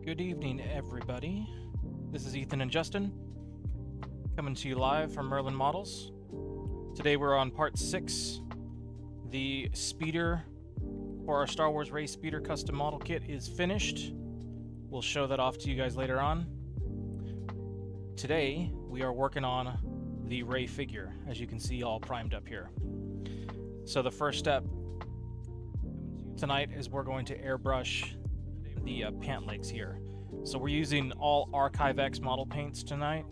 Good evening, everybody. This is Ethan and Justin, coming to you live from Merlin Models. Today we're on part 6. The speeder for our Star Wars Rey speeder custom model kit is finished. We'll show that off to you guys later on. Today we are working on the Rey figure, as you can see all primed up here. So the first step tonight is we're going to airbrush the pant legs here. So we're using all Archive X model paints tonight.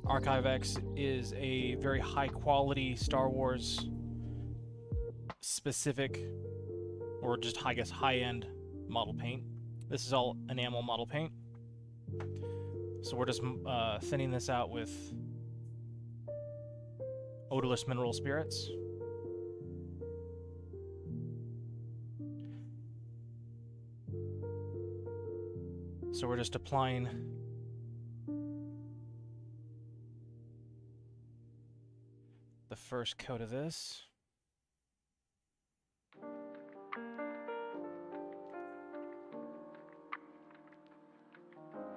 Archive X is a very high quality Star Wars specific, or just I guess high-end model paint. This is all enamel model paint. So we're just thinning this out with odorless mineral spirits. So we're just applying the first coat of this.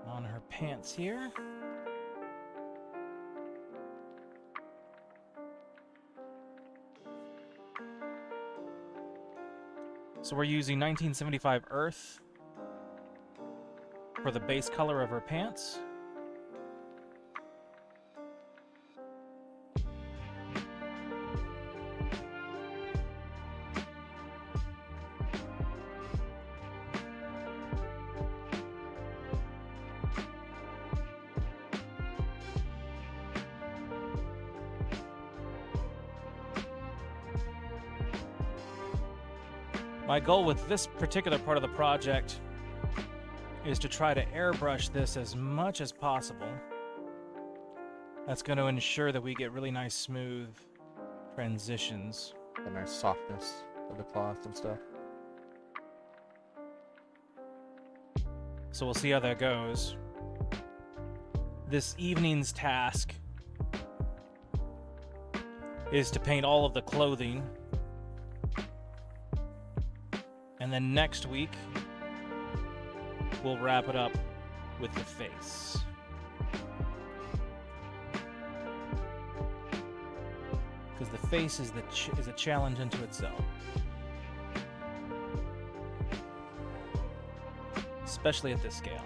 On her pants here. So we're using 1975 Earth for the base color of her pants. My goal with this particular part of the project is to try to airbrush this as much as possible. That's going to ensure that we get really nice smooth transitions. The nice softness of the cloth and stuff. So we'll see how that goes. This evening's task is to paint all of the clothing. And then next week, we'll wrap it up with the face. Because the face is a challenge unto itself. Especially at this scale.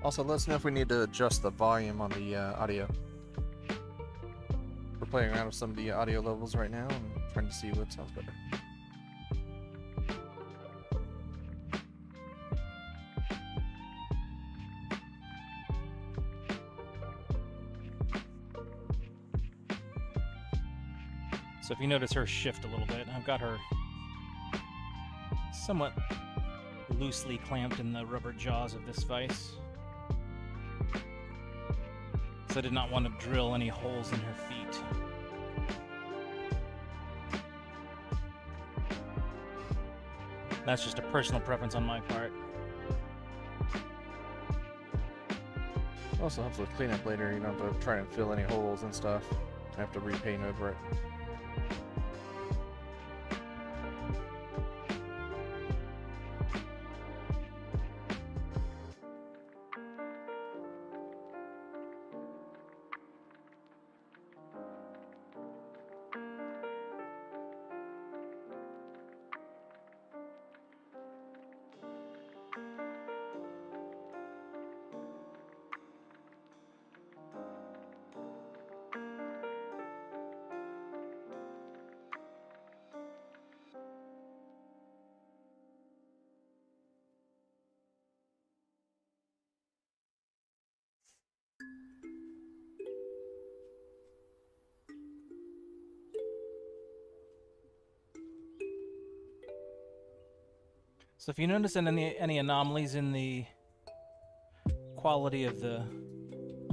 Also, let us know if we need to adjust the volume on the audio. We're playing around with some of the audio levels right now and trying to see what sounds better. So if you notice her shift a little bit, I've got her somewhat loosely clamped in the rubber jaws of this vise. So I did not want to drill any holes in her feet. That's just a personal preference on my part. Also helps with cleanup later, you don't have to try and fill any holes and stuff. I have to repaint over it. So if you notice any anomalies in the quality of the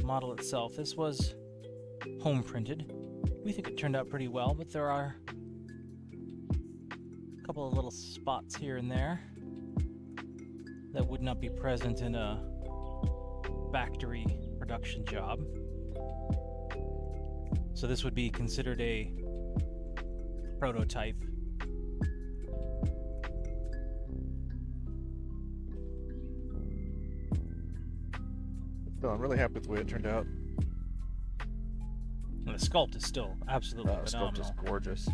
model itself, this was home printed. We think it turned out pretty well, but there are a couple of little spots here and there that would not be present in a factory production job. So this would be considered a prototype. So I'm really happy with the way it turned out. And the sculpt is still absolutely The phenomenal. sculpt is gorgeous.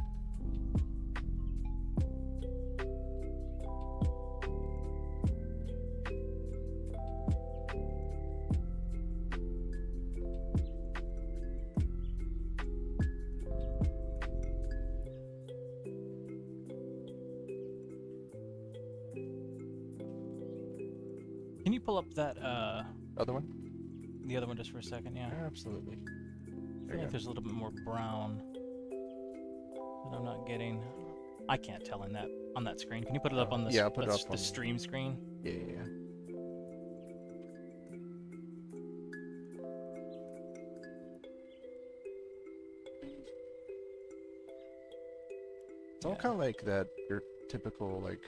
Can you pull up that Other one? the other one just for a second? Yeah. Absolutely. I There feel you like go. there's a little bit more brown that I'm not getting. I can't tell in that on that screen. Can you put it up on the Yeah, I'll put it that's up the on- stream screen? Yeah, yeah, yeah. It's all Yeah. kind of like that, your typical, like,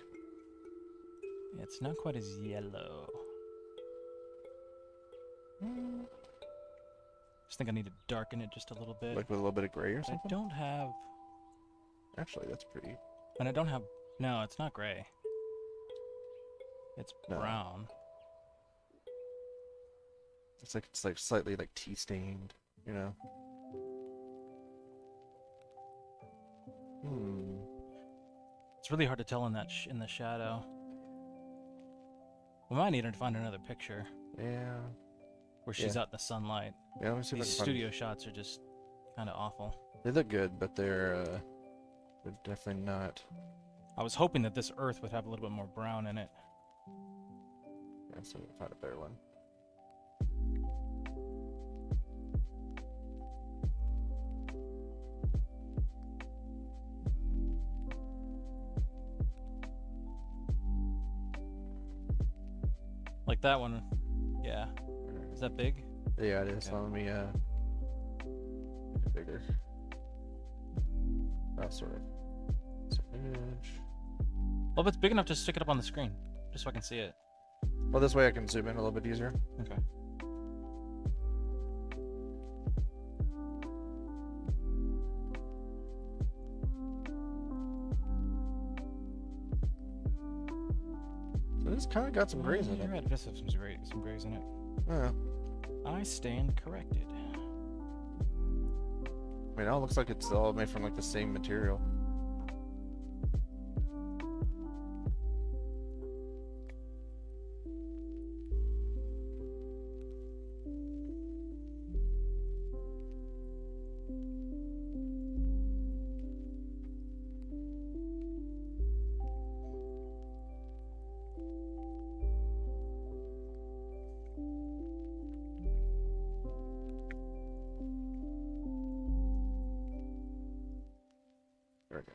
It's not quite as yellow. Just think I need to darken it just a little bit. like with a little bit of gray or I something. don't have, Actually, that's pretty. and I don't have. No, it's not gray. It's No. brown. It's like slightly like tea stained, you know. It's really hard to tell in that in the shadow. We might need to find another picture Yeah. where she's Yeah. out in the sunlight. Yeah. Let me see if I These can find- studio shots are just kind of awful. They look good, but they're definitely not. I was hoping that this earth would have a little bit more brown in it. Yeah, so we'll find a better one. Like that one. Yeah. Is that big? Yeah, it is. Okay. Let me make it bigger. Oh, sort of. So image. Well, if it's big enough, just stick it up on the screen, just so I can see it. Well, this way I can zoom in a little bit easier. Okay. So this kind of got some grays in You're it. right, it does have some grays in it. Yeah. I stand corrected. I mean, it all looks like it's all made from like the same material. Very good.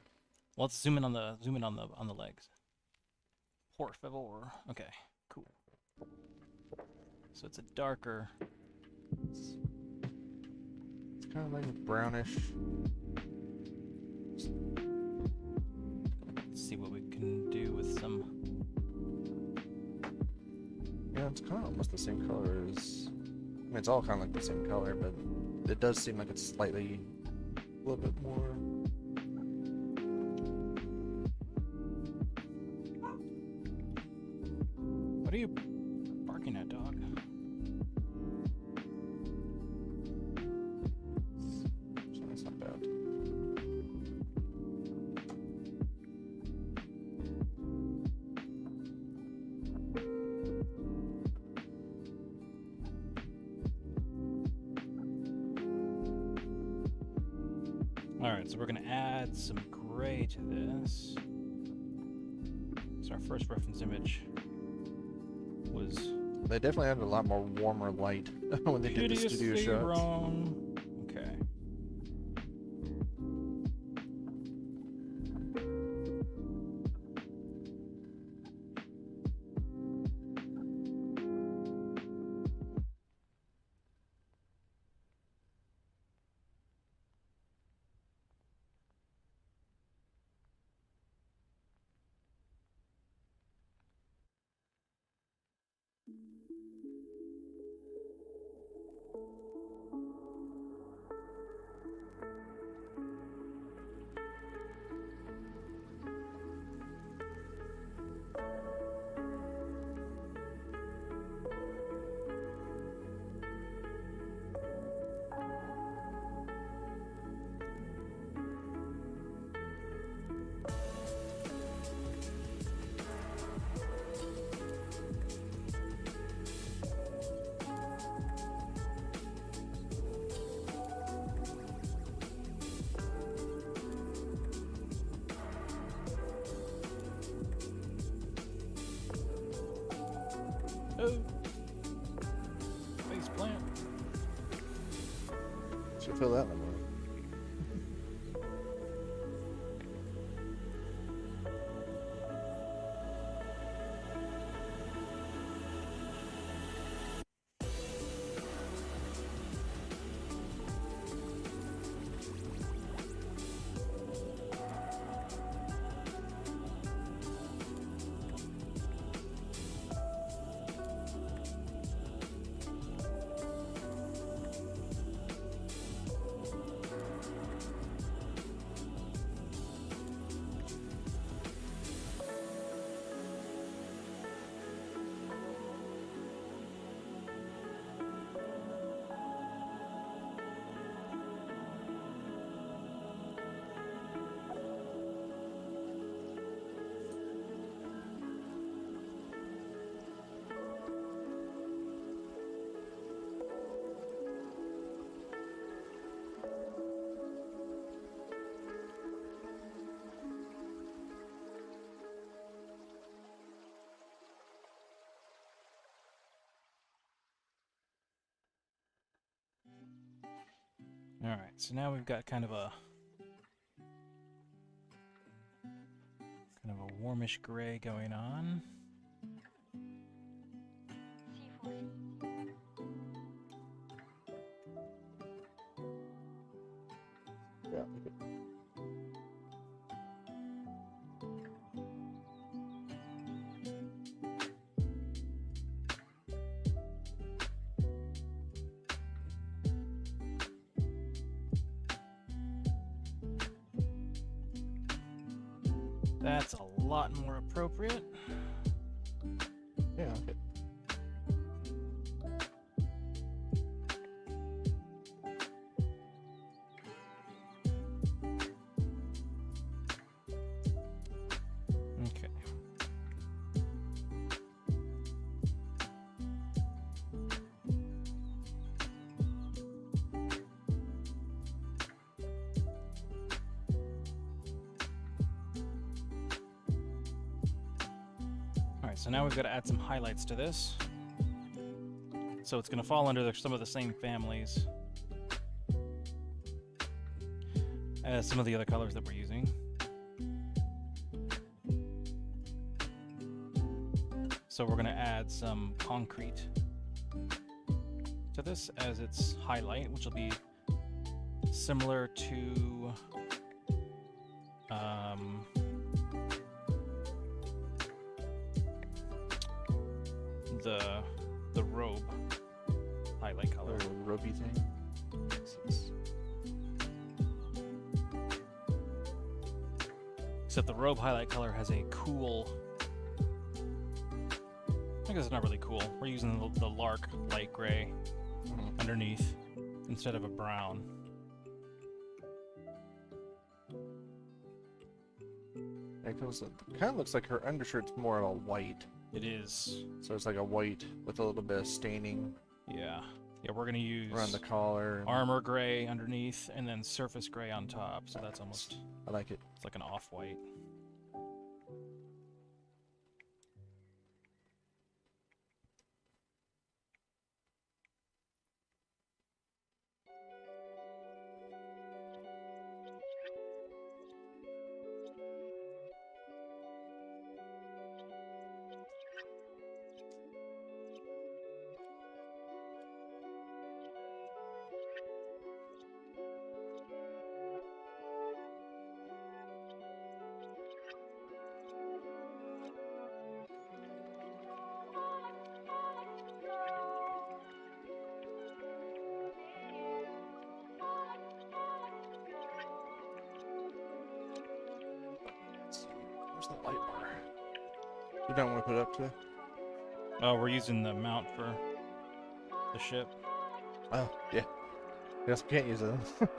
Well, let's zoom in on the legs. Por favor. Okay, cool. So it's a darker. It's kind of like brownish. Let's see what we can do with some. Yeah, it's kind of almost the same color as. I mean, it's all kind of like the same color, but it does seem like it's slightly a little bit more. What are you barking at, dog? So that's not bad. Alright, so we're going to add some gray to this. So our first reference image was They definitely had a lot more warmer light when they did the studio hideously shots. wrong. Okay. Oh. Face plant. Should fill that one up. Alright, so now we've got kind of a warmish gray going on. Yeah. That's a lot more appropriate. Yeah, okay. Okay. Alright, so now we've got to add some highlights to this. So it's going to fall under some of the same families as some of the other colors that we're using. So we're going to add some concrete to this as its highlight, which will be similar to the robe highlight color. Little roby thing. Except the robe highlight color has a cool... I guess it's not really cool. We're using the lark light gray underneath instead of a brown. It kind of looks like her undershirt's more of a white. It is. So it's like a white with a little bit of staining. Yeah. Yeah, we're going to use around the collar. armor gray underneath and then surface gray on top. So that's almost... I like it. It's like an off-white. Where's the light bar? You don't want to put it up to? Oh, we're using the mount for the ship. Oh, yeah. I guess we can't use it then.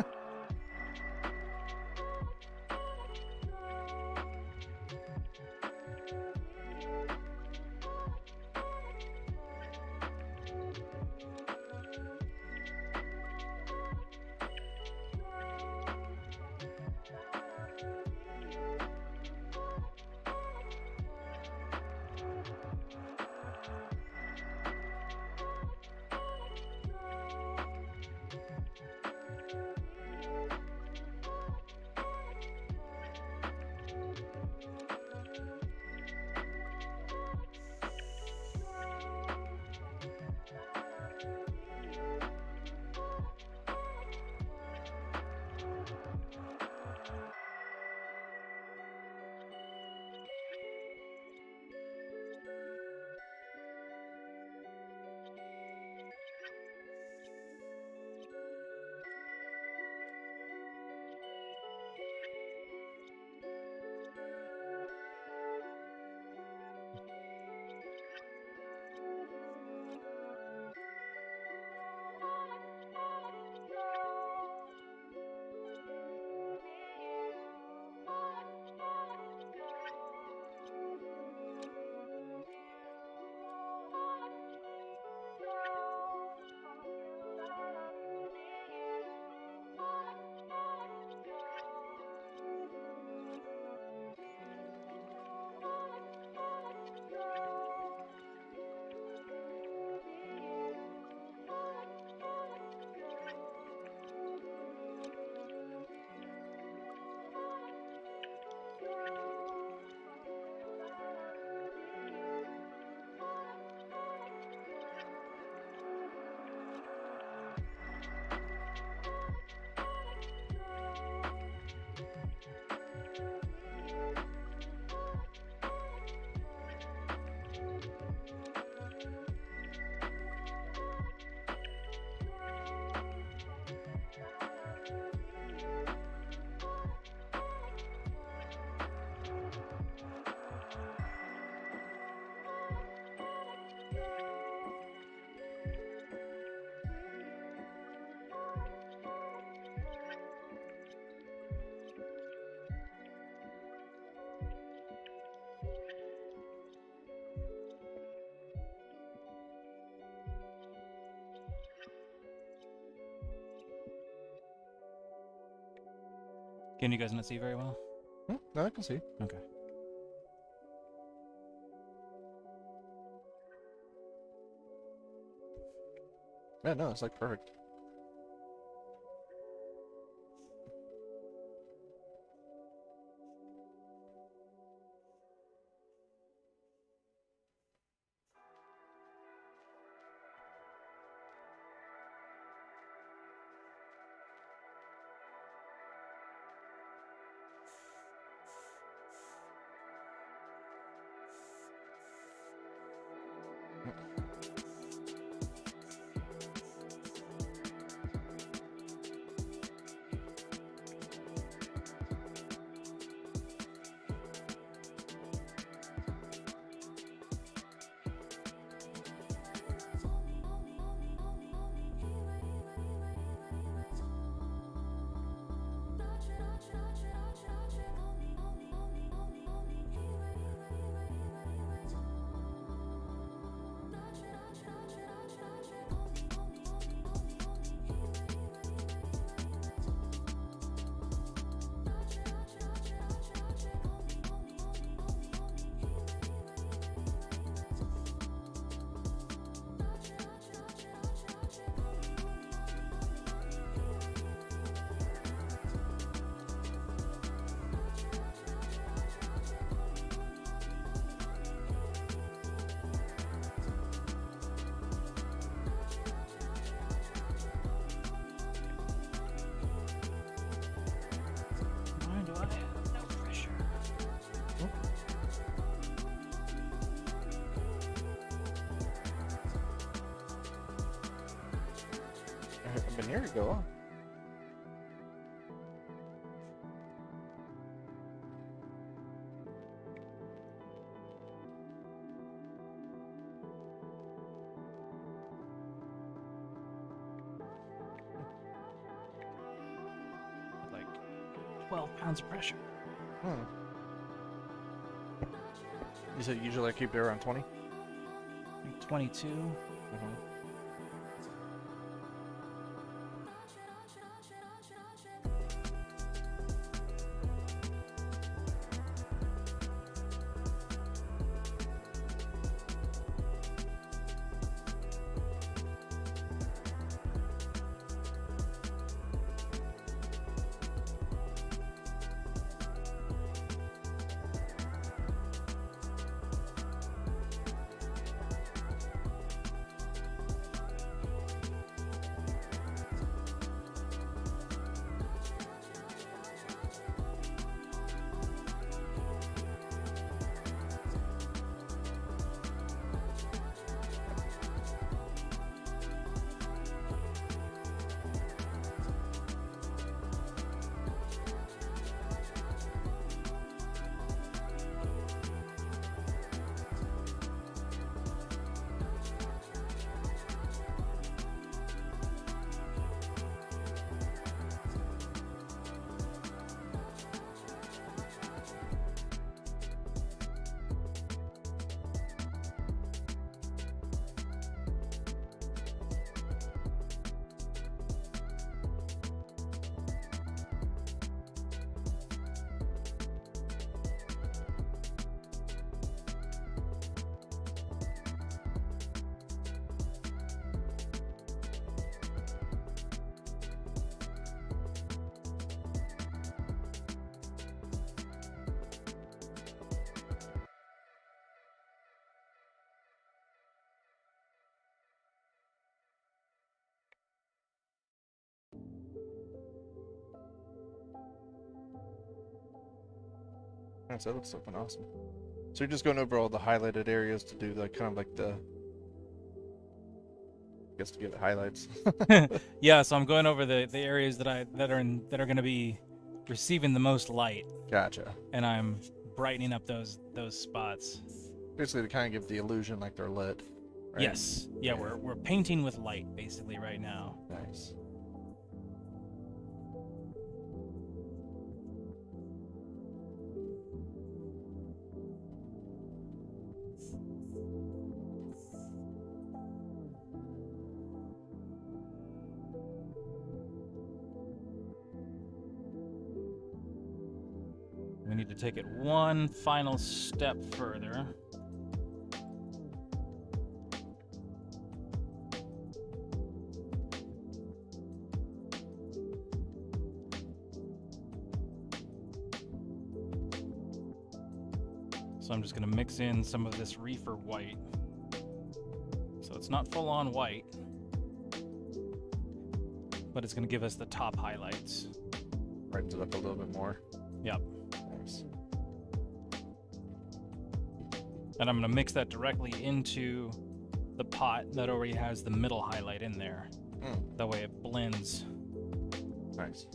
Can you guys not see very well? No, I can see. Okay. Yeah, no, it's like perfect. Why do I have no pressure? I've been here to go on. Like 12 pounds of pressure. Hmm. You said usually I keep it around 20? Like 22. Mm-hmm. Yeah, so that looks looking awesome. So you're just going over all the highlighted areas to do like kind of like the, I guess to give it highlights. Yeah, so I'm going over the areas that are going to be receiving the most light, Gotcha. and I'm brightening up those spots. Basically to kind of give the illusion like they're lit. Right? Yes. Yeah, we're painting with light basically right now. Nice. take it one final step further. So I'm just going to mix in some of this reefer white. So it's not full on white, but it's going to give us the top highlights. Brightens it up a little bit more. Yep. Nice. And I'm going to mix that directly into the pot that already has the middle highlight in there. That way it blends. Nice.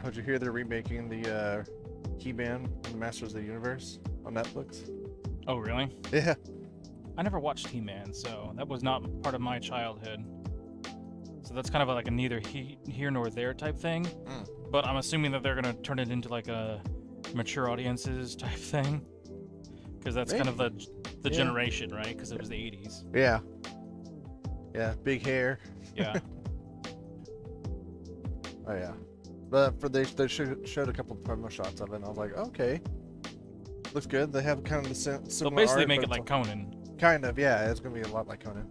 Did you hear they're remaking the He-Man and the Masters of the Universe on Netflix? Oh, really? Yeah. I never watched He-Man, so that was not part of my childhood. So that's kind of like a neither here nor there type thing. But I'm assuming that they're going to turn it into like a mature audiences type thing. Because that's kind of the generation, right? Because it was the 80s. Yeah. Yeah, big hair. Yeah. Oh, yeah. But they showed a couple of promo shots of it, and I was like, okay. Looks good. They have kind of the similar They'll basically art, make but it like Conan. Kind of, yeah. It's going to be a lot like Conan.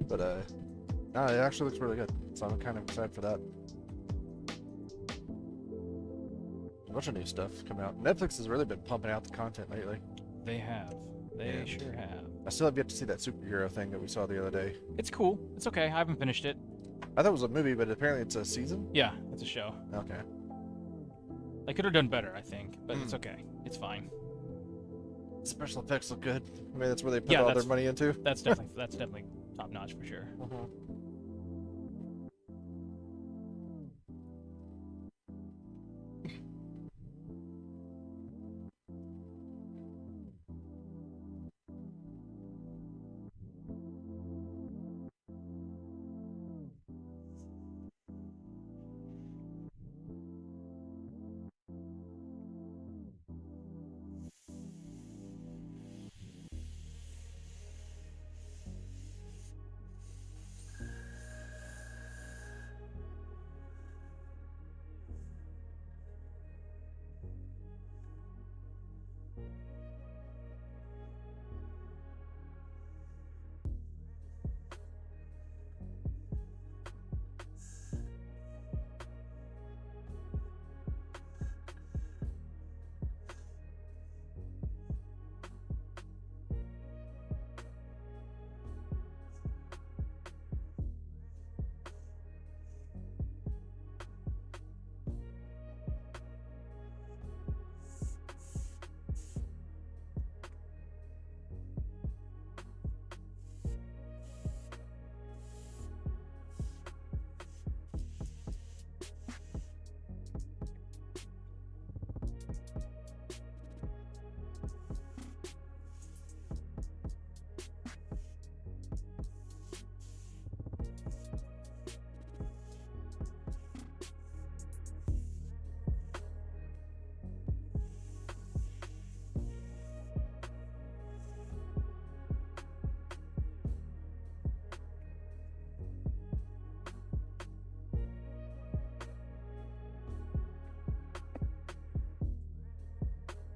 But, no, it actually looks really good. So I'm kind of excited for that. A bunch of new stuff coming out. Netflix has really been pumping out the content lately. They have. They sure have. I still have yet to see that superhero thing that we saw the other day. It's cool. It's okay. I haven't finished it. I thought it was a movie, but apparently it's a season? Yeah, it's a show. Okay. They could have done better, I think, but it's okay. It's fine. Special effects look good. I mean, that's where they put all their money into. That's definitely top notch for sure.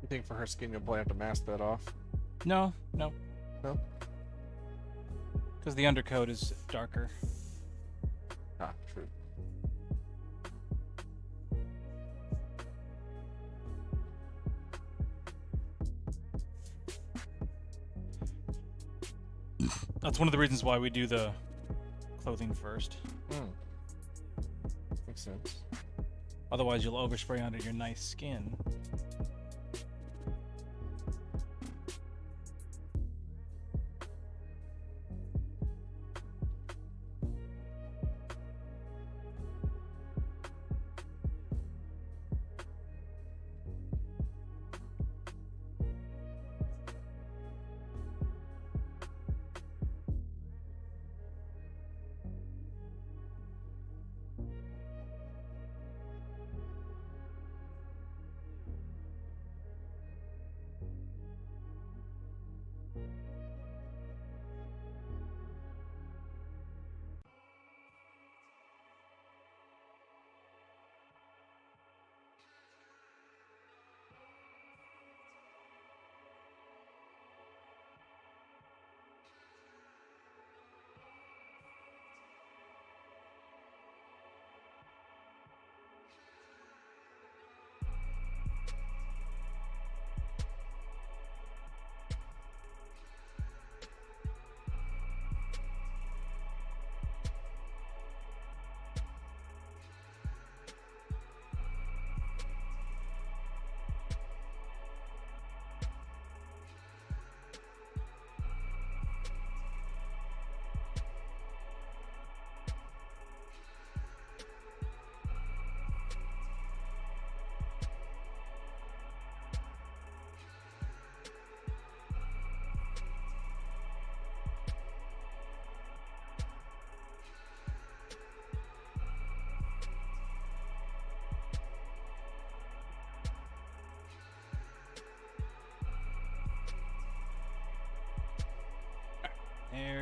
You think for her skin you'll probably have to mask that off? No. No? Because the undercoat is darker. Ah, true. That's one of the reasons why we do the clothing first. Makes sense. Otherwise, you'll overspray onto your nice skin.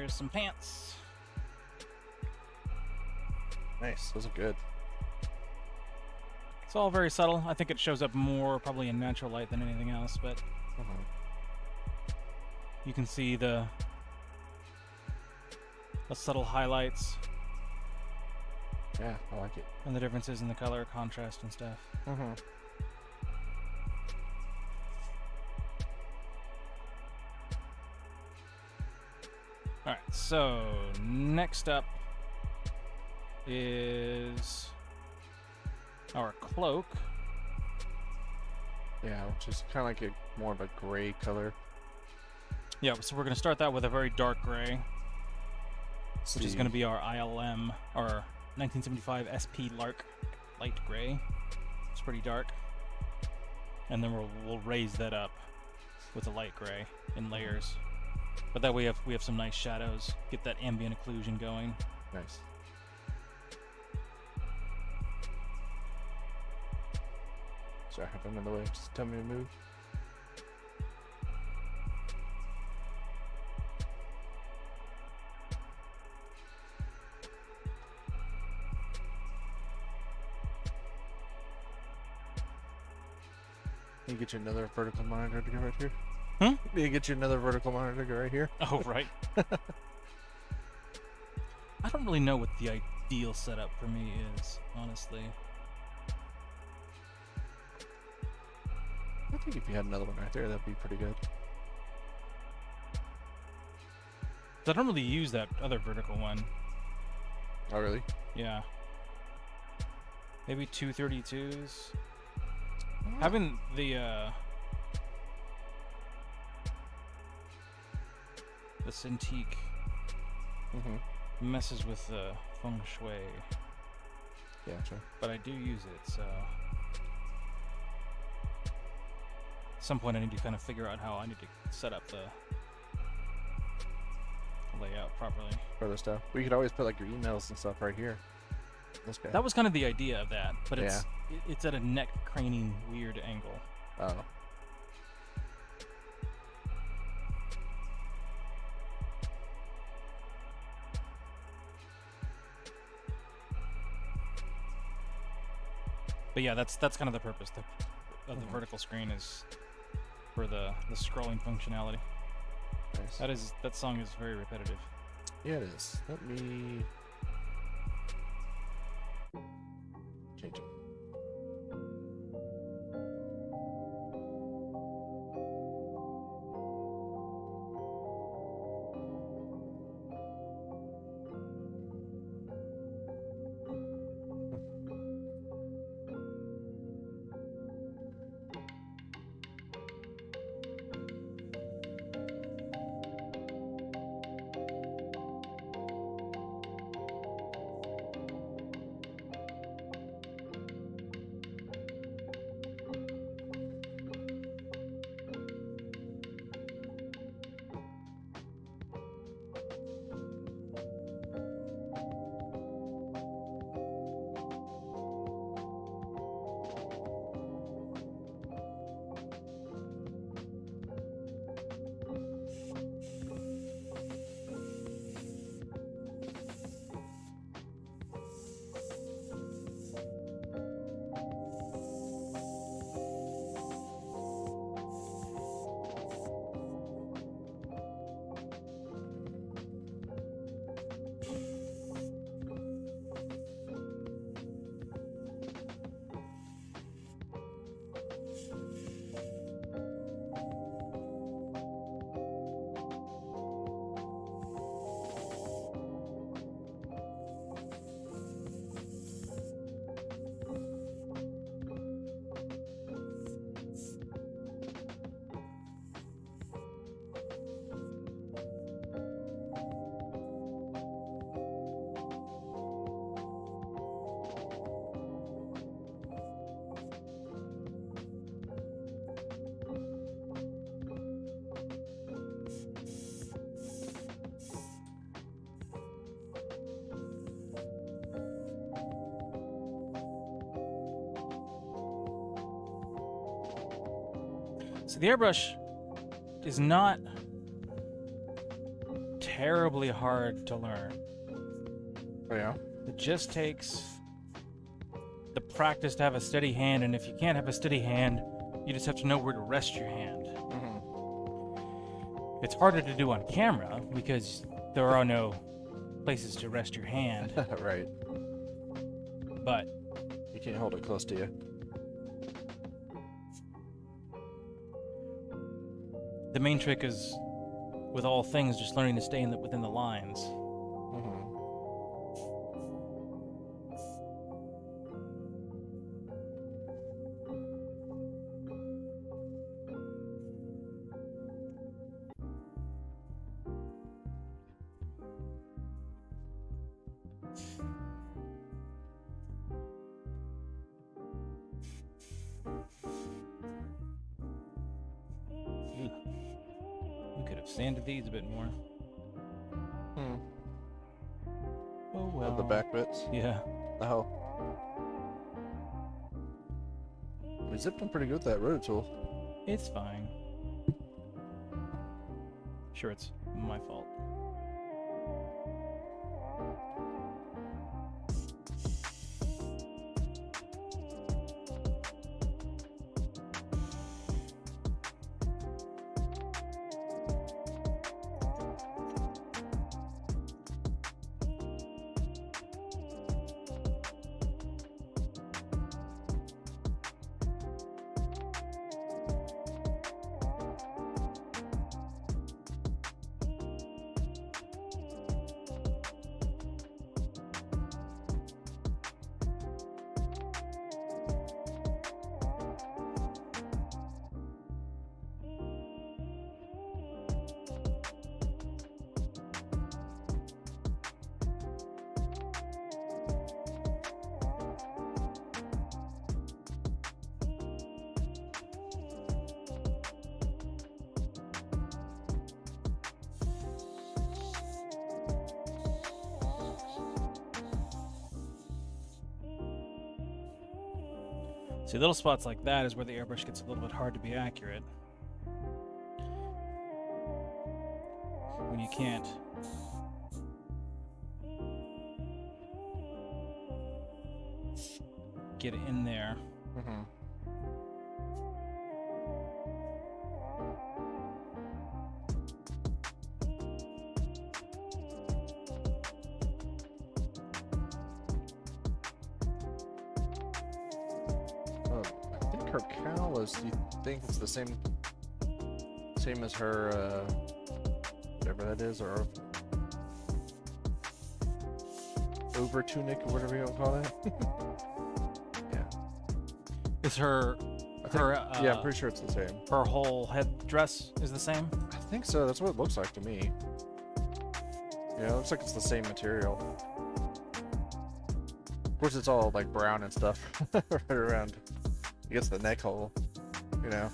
There's some pants. Nice. Those are good. It's all very subtle. I think it shows up more probably in natural light than anything else, but you can see the subtle highlights. Yeah, I like it. And the differences in the color contrast and stuff. Alright, so next up is our cloak. Yeah, which is kind of like a more of a gray color. Yeah, so we're going to start that with a very dark gray, which is going to be our ILM, our 1975 SP Lark light gray. It's pretty dark. And then we'll raise that up with a light gray in layers. But that way we have some nice shadows, get that ambient occlusion going. Nice. Sorry, if I'm in the way, just tell me to move. Can you get you another vertical monitor to go right here? Hmm? Can you get you another vertical monitor to go right here? Oh, right. I don't really know what the ideal setup for me is, honestly. I think if you had another one right there, that'd be pretty good. I don't really use that other vertical one. Oh, really? Yeah. Maybe 232s. Oh. Having the Cintiq messes with the feng shui. Yeah, sure. But I do use it, so at some point I need to kind of figure out how I need to set up the layout properly. Further stuff. We could always put like your emails and stuff right here. This guy. That was kind of the idea of that, but it's at a neck craning weird angle. Oh. But yeah, that's kind of the purpose of the vertical screen is for the scrolling functionality. Nice. That song is very repetitive. Yeah, it is. Let me change it. So the airbrush is not terribly hard to learn. Oh, yeah? It just takes the practice to have a steady hand, and if you can't have a steady hand, you just have to know where to rest your hand. Mm-hmm. It's harder to do on camera because there are no places to rest your hand, Right. but You can't hold it close to you. the main trick is, with all things, just learning to stay within the lines. Mm-hmm. We could have sanded these a bit more. Hmm. Oh well. The back bits? Yeah. Oh. We zipped them pretty good with that rotor tool. It's fine. Sure, it's my fault. See, little spots like that is where the airbrush gets a little bit hard to be accurate. When you can't get it in there. Mm-hmm. I think her cowl is. You think it's the same as her, whatever that is, or over tunic, or whatever you want to call it. Yeah. Is her Yeah, I'm pretty sure it's the same. her whole head dress is the same? I think so. That's what it looks like to me. Yeah, it looks like it's the same material. Of course, it's all like brown and stuff right around. I guess the neck hole, you know.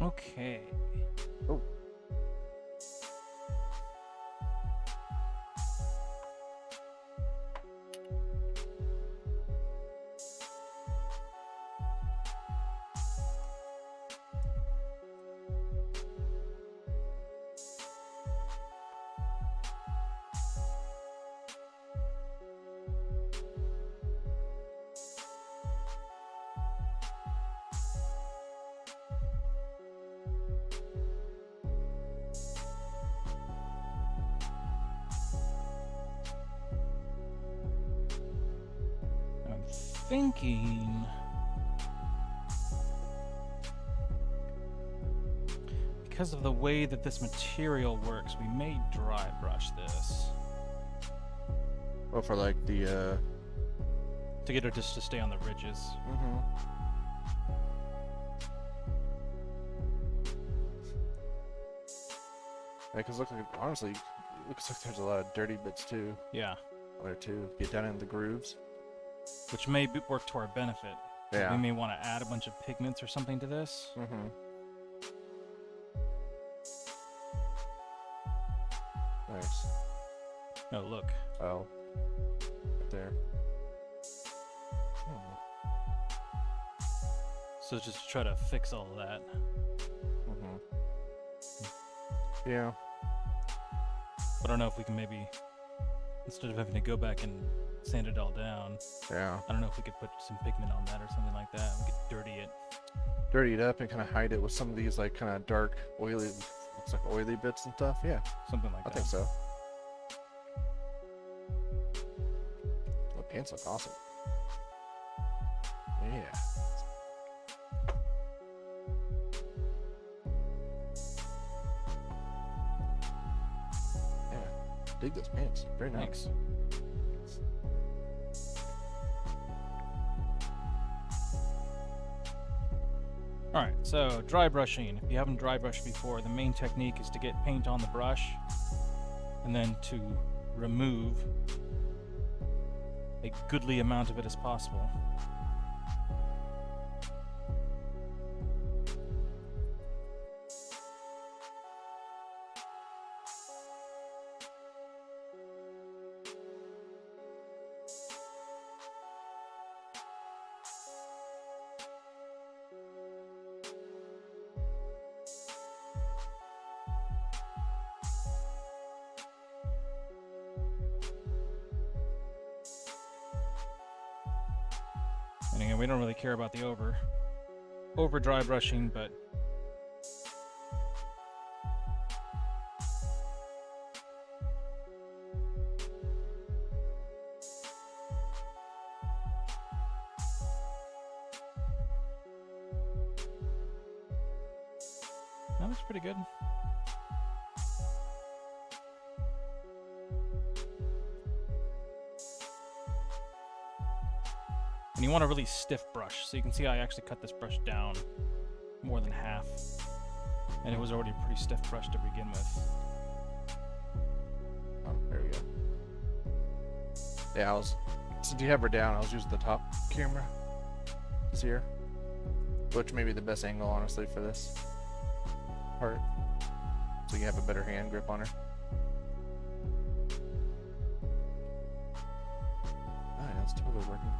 Okay. Oh. I'm thinking because of the way that this material works, we may dry brush this Well, for like the to get it just to stay on the ridges. Mm-hmm. Yeah, because honestly, it looks like there's a lot of dirty bits too. Yeah, There too. Get down in the grooves. which may work to our benefit. Yeah. We may want to add a bunch of pigments or something to this. Mm-hmm. Nice. Oh, look. Oh. Right there. Oh. So just to try to fix all of that. Mm-hmm. Yeah. But I don't know if we can maybe, instead of having to go back and sand it all down, Yeah. I don't know if we could put some pigment on that or something like that. We could dirty it. Dirty it up and kind of hide it with some of these like kind of dark, oily, looks like oily bits and stuff. Yeah. Something like I that. think so. The pants look awesome. Yeah. Yeah. Dig those pants. Very nice. Thanks. Alright, so dry brushing. If you haven't dry brushed before, the main technique is to get paint on the brush and then to remove a goodly amount of it as possible. And again, we don't really care about the over dry brushing, but that looks pretty good. And you want a really stiff brush. So you can see I actually cut this brush down more than half. And it was already a pretty stiff brush to begin with. Oh, there we go. Yeah, since you have her down, I was using the top camera to see her. Which may be the best angle, honestly, for this part. So you have a better hand grip on her. Oh, yeah, it's totally working.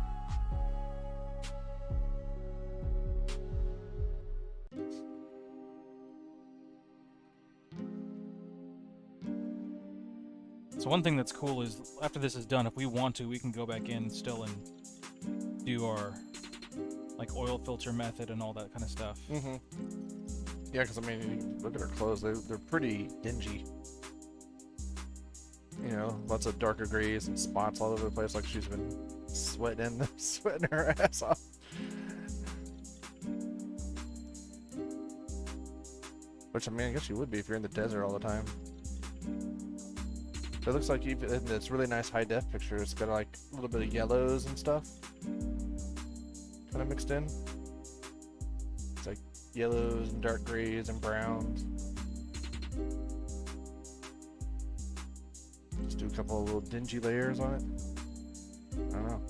So one thing that's cool is after this is done, if we want to, we can go back in still and do our like oil filter method and all that kind of stuff. Mm-hmm. Yeah, because I mean, look at her clothes. They're pretty dingy. You know, lots of darker grays and spots all over the place, like she's been sweating her ass off. Which, I mean, I guess you would be if you're in the desert all the time. It looks like even in this really nice high def picture, it's got like a little bit of yellows and stuff kind of mixed in. It's like yellows and dark grays and browns. Just do a couple of little dingy layers on it. I don't know.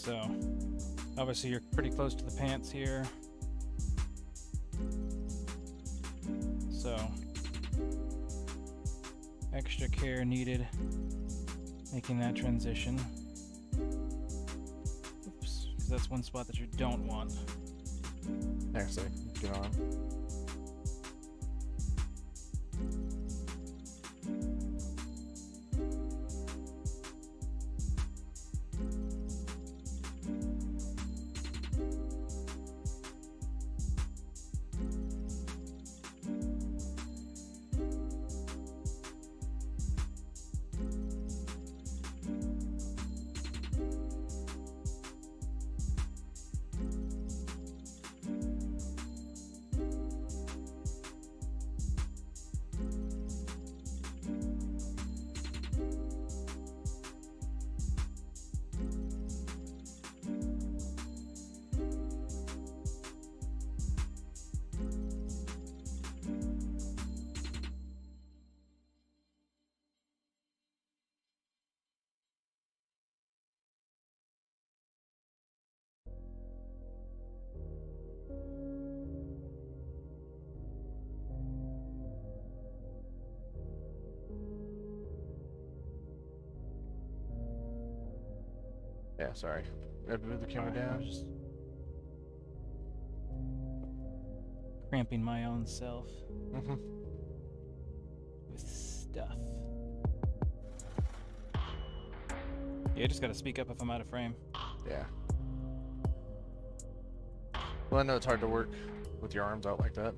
So, obviously you're pretty close to the pants here. So, extra care needed making that transition. Oops, because that's one spot that you don't want. Actually, get on. Yeah, sorry. I had to move the camera Alright, I'm down. just cramping my own self Mm-hmm. with stuff. Yeah, I just gotta speak up if I'm out of frame. Yeah. Well, I know it's hard to work with your arms out like that.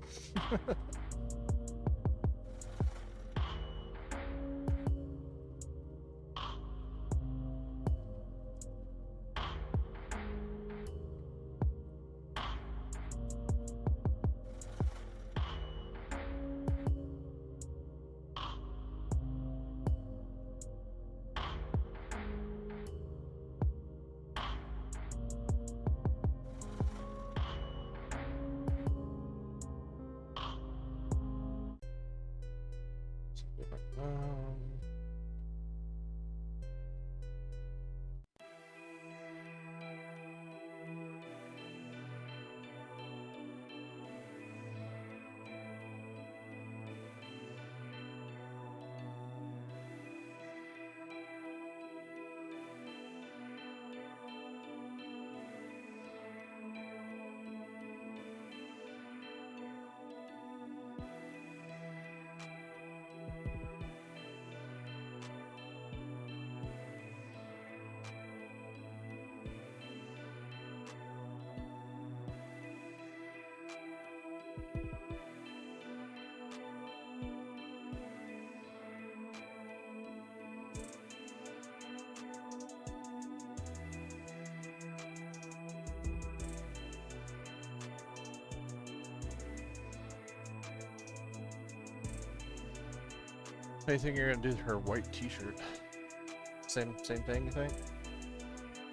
How do you think you're gonna do her white t-shirt? Same thing, you think?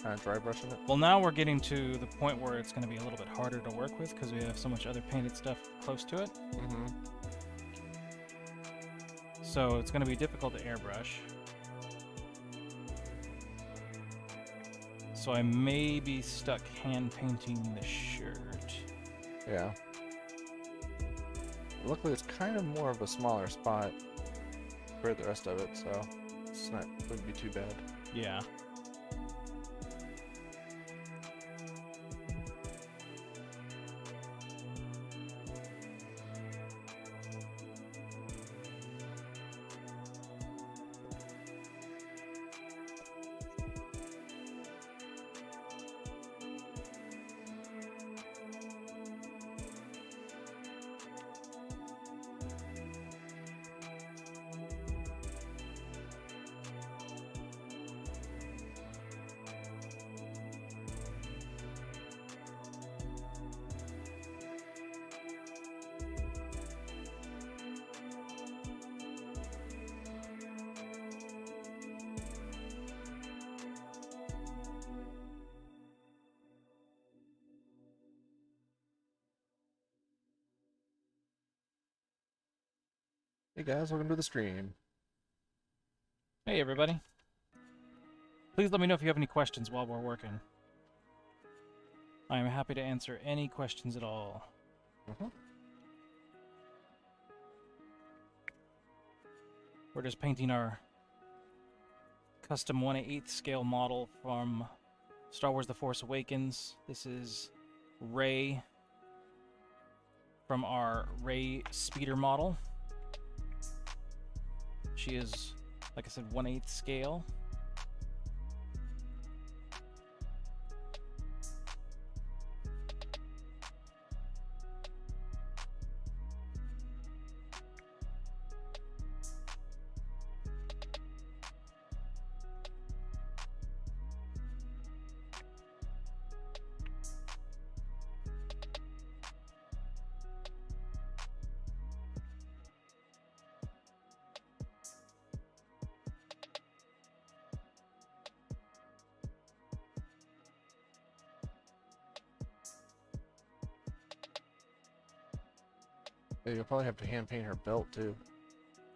Kind of dry brushing it? Well, now we're getting to the point where it's gonna be a little bit harder to work with because we have so much other painted stuff close to it. Mm-hmm. So it's gonna be difficult to airbrush. So I may be stuck hand painting the shirt. Yeah. Luckily, it's kind of more of a smaller spot for the rest of it, so it's not wouldn't be too bad. Yeah. Hey guys, welcome to the stream. Hey everybody. Please let me know if you have any questions while we're working. I am happy to answer any questions at all. Mm-hmm. We're just painting our custom 1/8 scale model from Star Wars The Force Awakens. This is Rey from our Rey speeder model. She is, like I said, 1/8 scale. Yeah, you'll probably have to hand paint her belt too.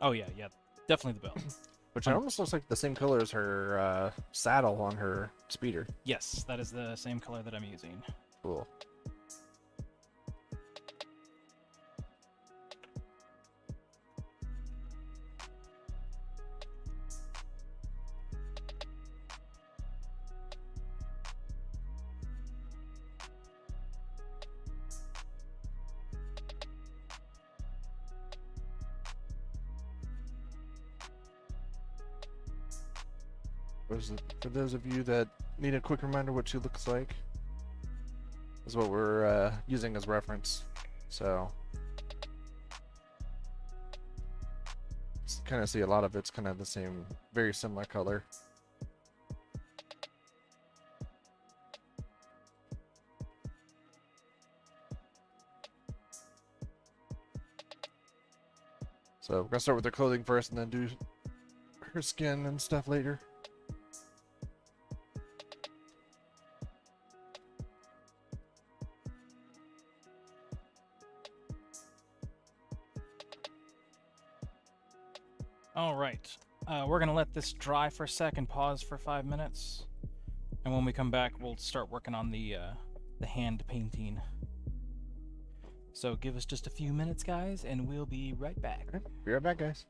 Oh yeah, definitely the belt. Which it almost looks like the same color as her saddle on her speeder. Yes, that is the same color that I'm using. Cool. For those of you that need a quick reminder what she looks like, is what we're using as reference. So, kind of see a lot of it's kind of the same, very similar color. So we're gonna start with her clothing first, and then do her skin and stuff later. All right, we're gonna let this dry for a sec and pause for 5 minutes, and when we come back, we'll start working on the hand painting. So give us just a few minutes, guys, and we'll be right back. All right, be right back, guys.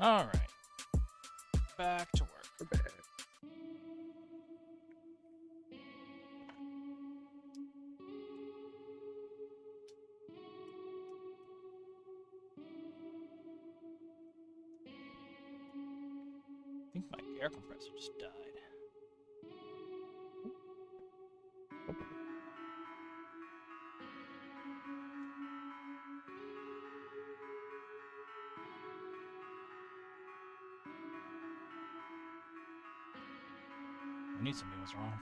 All right. Back to work. We're back. I think my air compressor just died. I knew something was wrong.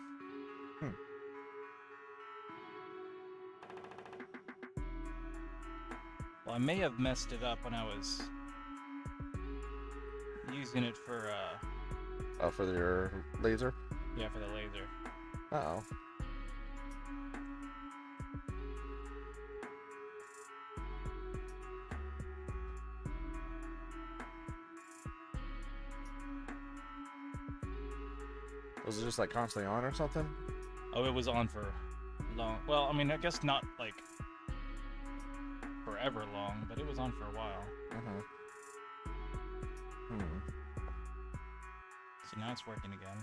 Well, I may have messed it up when I was using it for, Oh, for your laser? yeah, for the laser. Uh-oh. Was it just like constantly on or something? Oh, it was on for long. Well, I mean, I guess not like forever long, but it was on for a while. So now it's working again.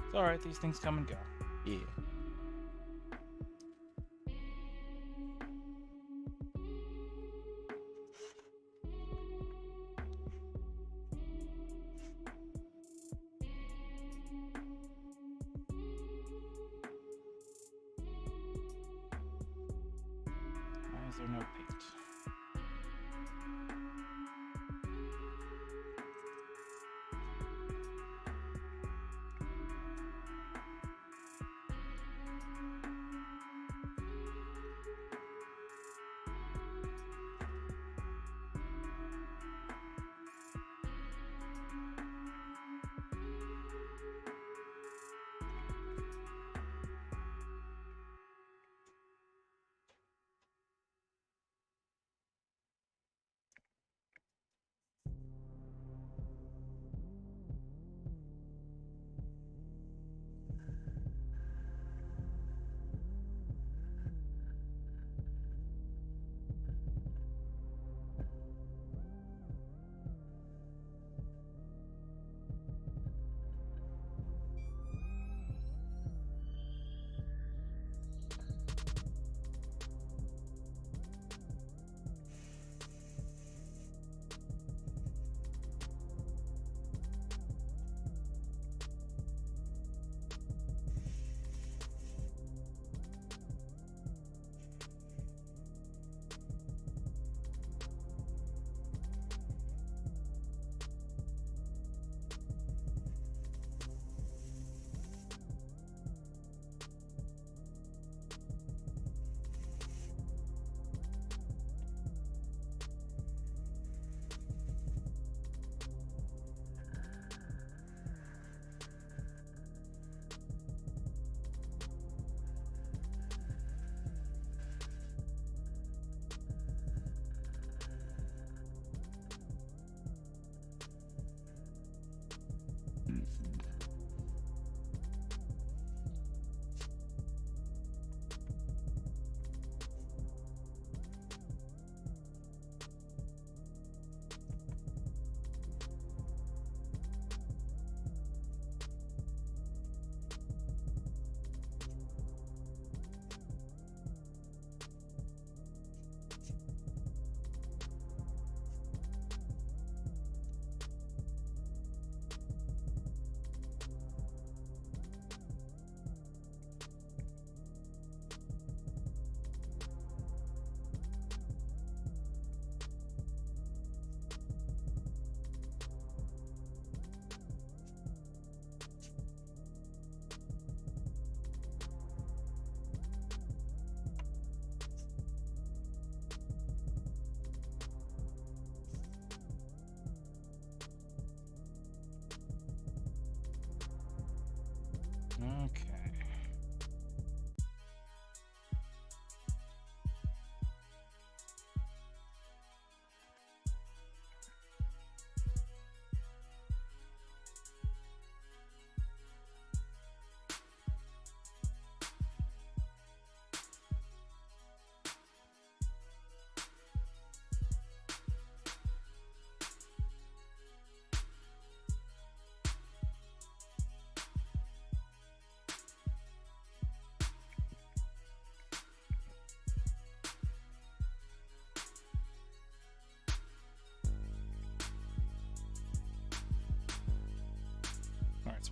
It's alright, these things come and go. Yeah. Why is there no paint?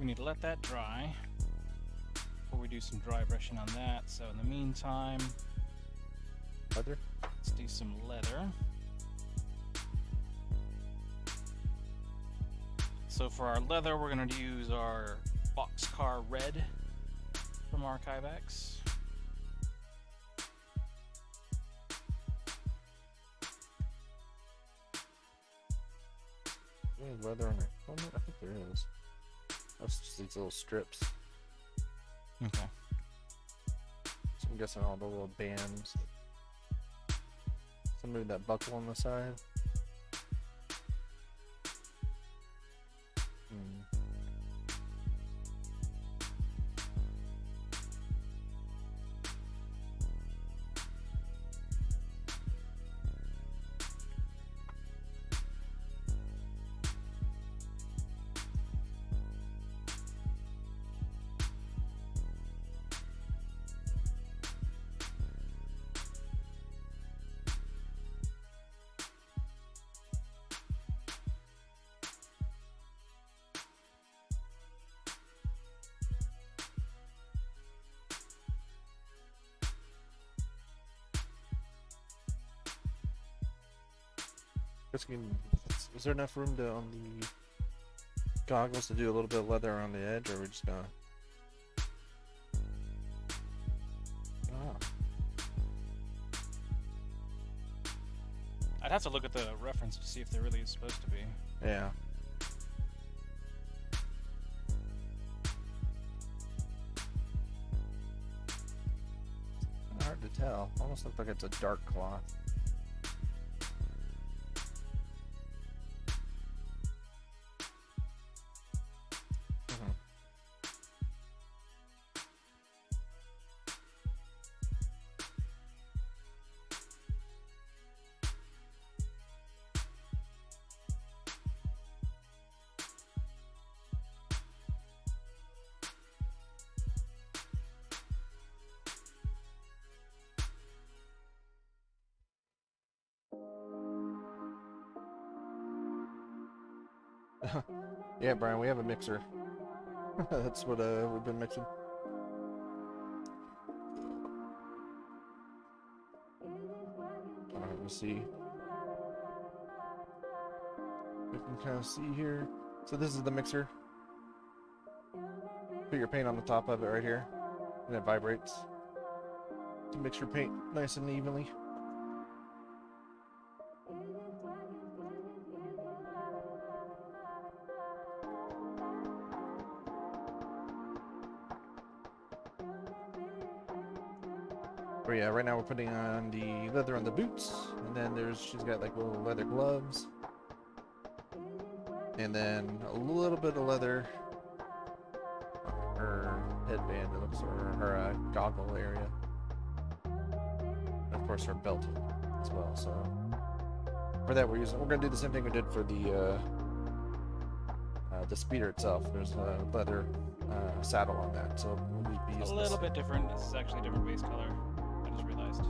we need to let that dry before we do some dry brushing on that. So in the meantime, Leather? let's do some leather. So for our leather, we're going to use our Boxcar Red from Archivex. Any leather on it? Oh, no, I think there is. That's just these little strips. Okay. So I'm guessing all the little bands. So maybe that buckle on the side. Is there enough room to on the goggles to do a little bit of leather around the edge, or are we just gonna? I'd have to look at the reference to see if there really is supposed to be. Yeah. Hard to tell. Almost looks like it's a dark cloth. Yeah, Brian, we have a mixer. That's what we've been mixing. Let me see. We can kind of see here. So this is the mixer. Put your paint on the top of it right here, and it vibrates to mix your paint nice and evenly. But yeah, right now we're putting on the leather on the boots, and then she's got like little leather gloves, and then a little bit of leather on her headband, it looks, or her goggle area, and of course her belt as well. So for that we're gonna do the same thing we did for the speeder itself. There's a leather saddle on that, so we'll be using a little bit different. This is actually a different base color. I just realized.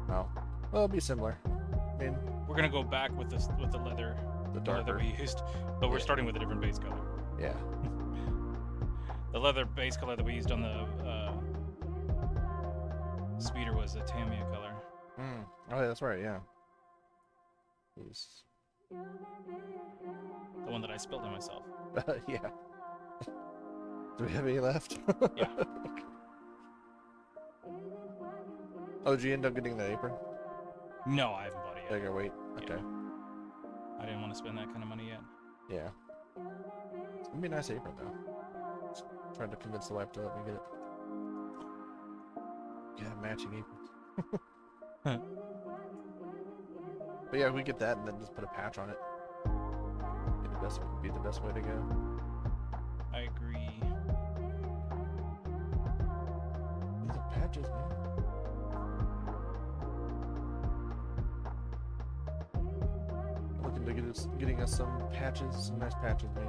Oh, well, it'll be similar. I mean, we're gonna go back with this with the leather, the darker we used, but we're starting with a different base color. Yeah. The leather base color that we used on the speeder was a Tamiya color. Oh, yeah, that's right. Yeah. The one that I spilled on myself. Yeah. Do we have any left? Yeah. Oh, did you end up getting the apron? No, I haven't bought it yet. I gotta wait. Okay. Yeah. I didn't want to spend that kind of money yet. Yeah. It's gonna be a nice apron though. Just trying to convince the wife to let me get it. Yeah, matching aprons. But yeah, we get that and then just put a patch on it. Be the best way to go. I agree. These are patches, man. Looking to getting us some patches, some nice patches made.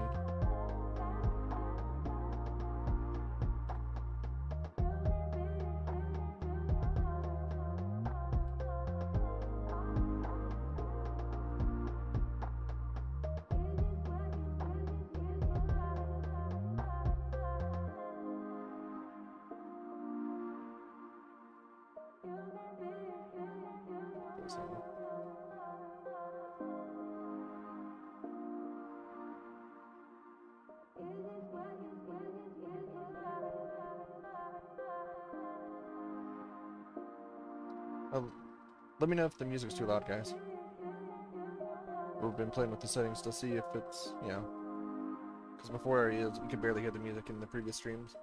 Let me know if the music's too loud, guys. We've been playing with the settings to see if it's, you know, because before you could barely hear the music in the previous streams.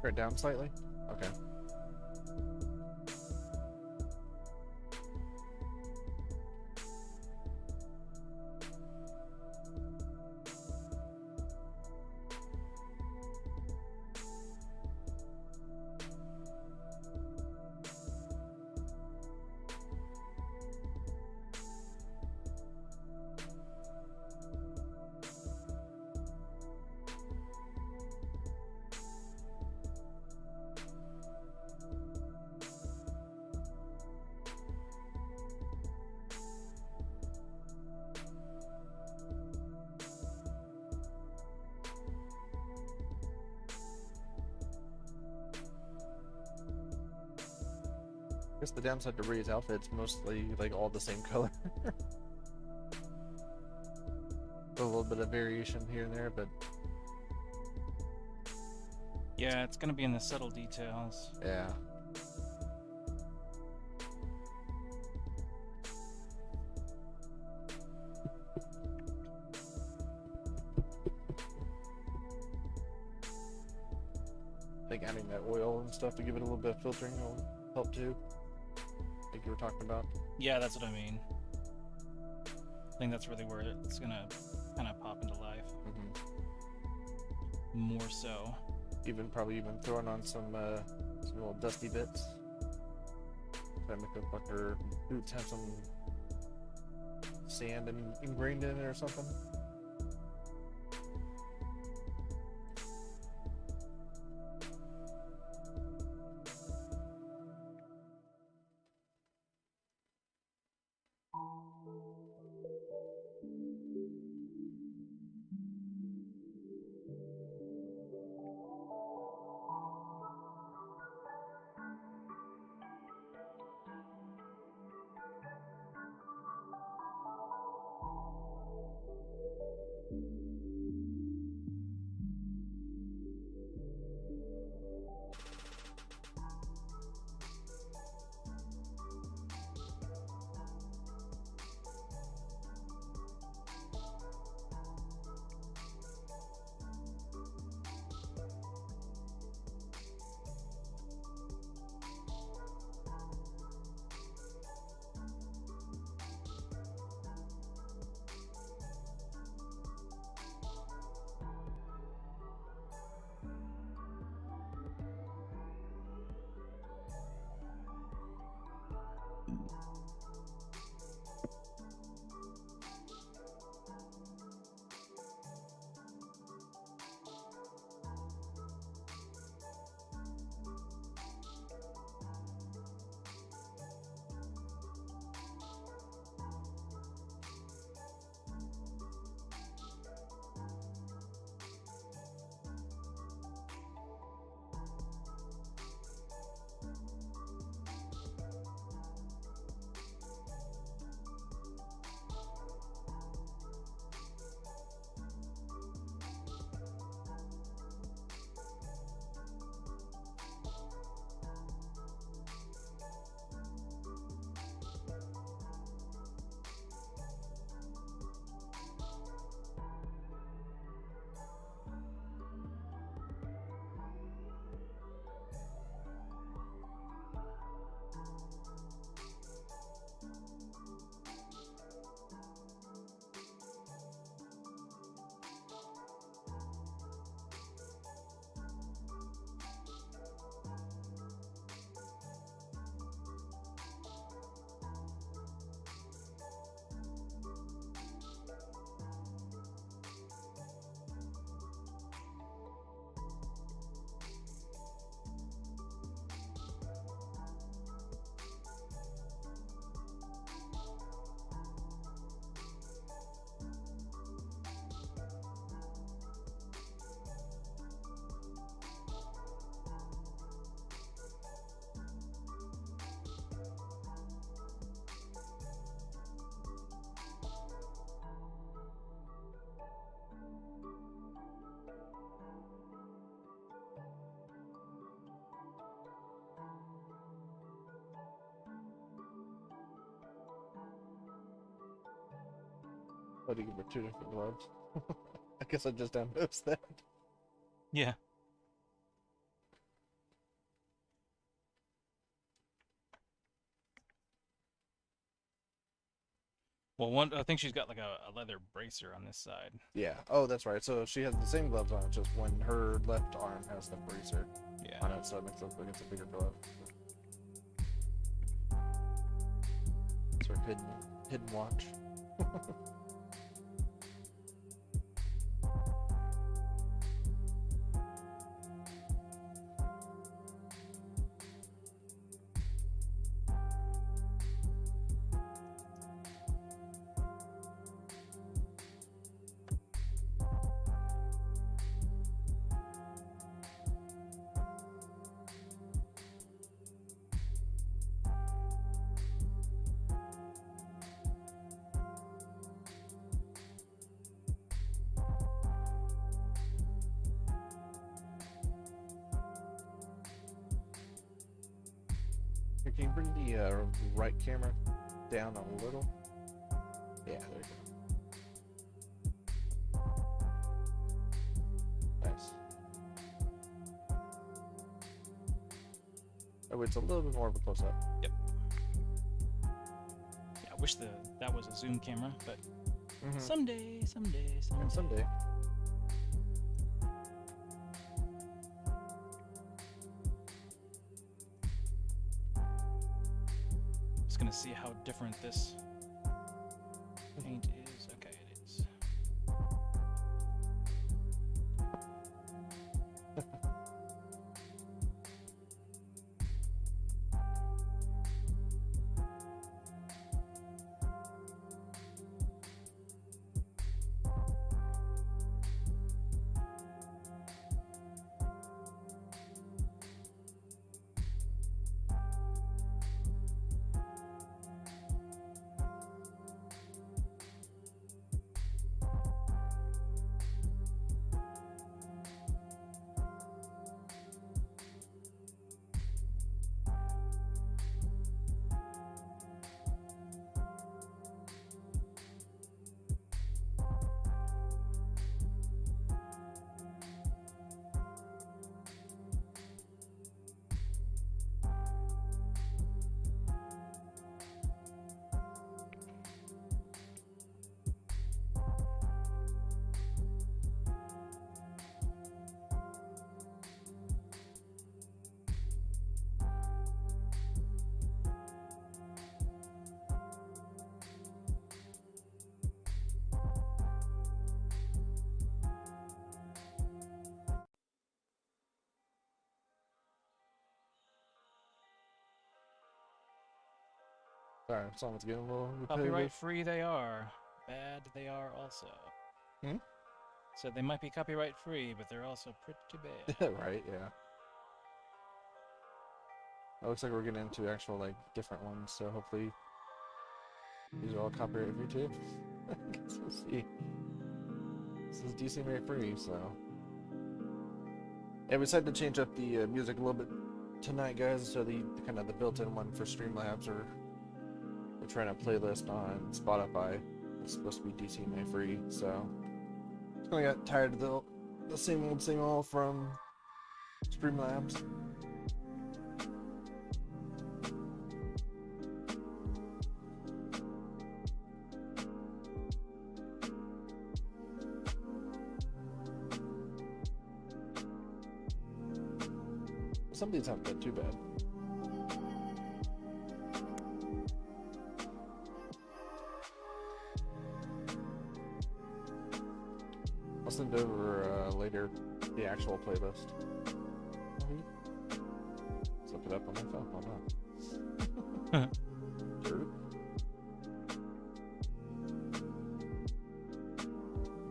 Turn it down slightly? Okay. I guess the downside to Rey's outfit's mostly like all the same color. A little bit of variation here and there, but Yeah, it's gonna be in the subtle details. yeah. I think adding that oil and stuff to give it a little bit of filtering will help too. I think you were talking about. Yeah, that's what I mean. I think that's really where it's gonna kind of pop into life. More so. Probably even throwing on some little dusty bits. That make look like her boots have some sand ingrained in it or something. Oh, you give her 2 different gloves. I guess I just downloaded that. Yeah. Well, I think she's got like a leather bracer on this side. Yeah. Oh, that's right. So she has the same gloves on, just when her left arm has the bracer Yeah. on it, so it makes it look like it's a bigger glove. It's her hidden watch. Can you bring the right camera down a little? Yeah, there you go. Nice. Oh, it's a little bit more of a close-up. Yep. Yeah, I wish that was a zoom camera, but someday. And someday. Just gonna see how different this paint is. Okay, it is. Sorry, someone's getting a little Copyright repetitive. free they are. Bad they are also. Hmm? So they might be copyright free, but they're also pretty bad. Right, yeah. It looks like we're getting into actual, like, different ones, so hopefully these are all copyright free too. I guess we'll see. This is DC free, so. Yeah, we decided to change up the music a little bit tonight, guys. So the kind of the built-in one for Streamlabs, or we're trying a playlist on Spotify. It's supposed to be DC free, so just kind of got tired of the same old from Streamlabs. Some of these haven't been too bad. I'll send over later the actual playlist. Let's look it up on my phone. Why not? Sure.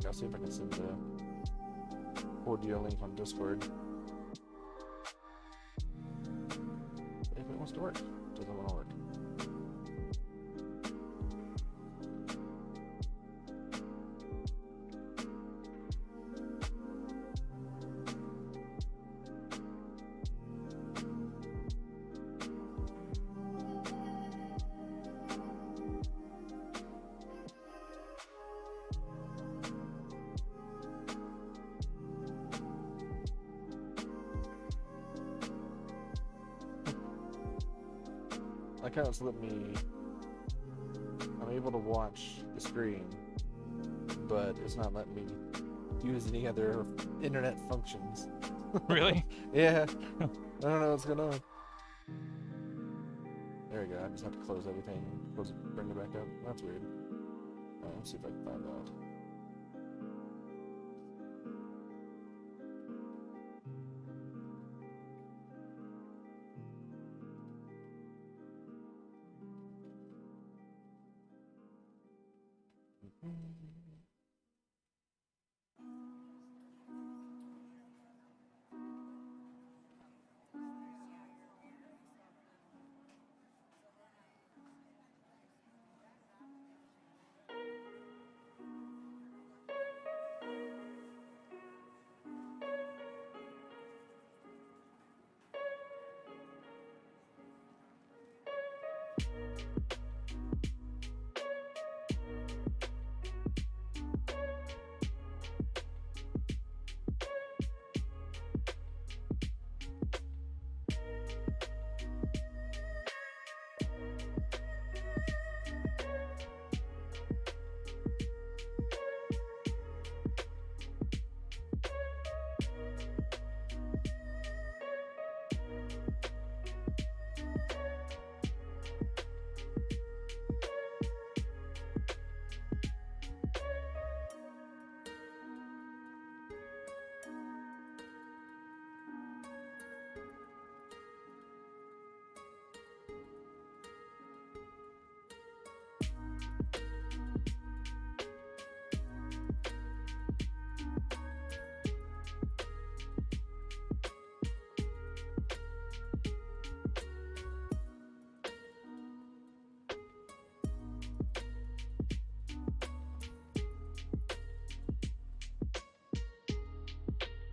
I'll see if I can send the audio link on Discord. If it wants to work. Doesn't want to work. like how it's let me. I'm able to watch the screen, but it's not letting me use any other internet functions. Really? Yeah. I don't know what's going on. There we go. I just have to close everything. Close it, bring it back up. That's weird. Let's see if I can find out.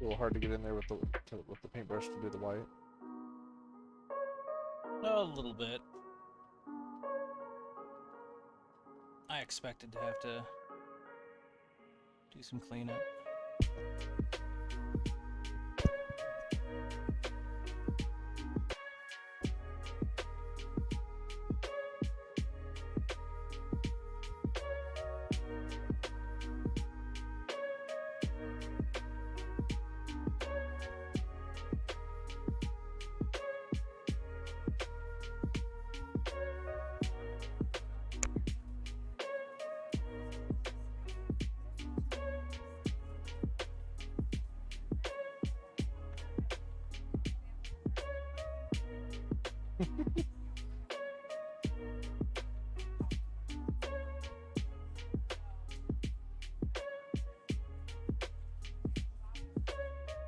A little hard to get in there with the paintbrush to do the white. A little bit. I expected to have to do some cleanup.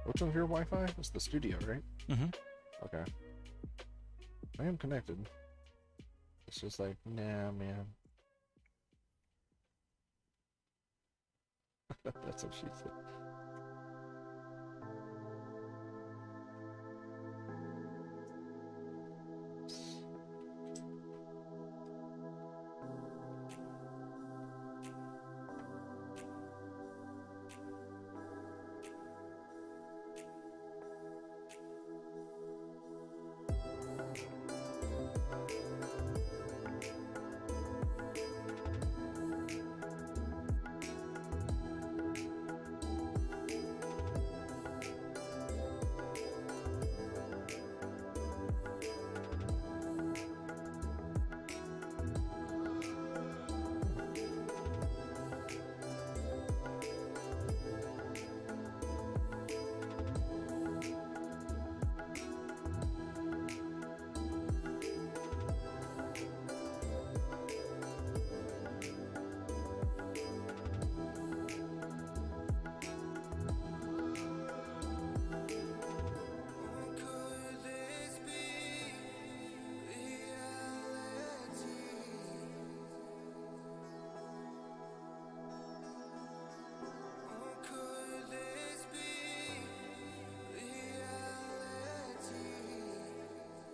Which one's your Wi-Fi? It's the studio, right? Mm-hmm. Okay. I am connected. It's just like, nah, man. That's what she said.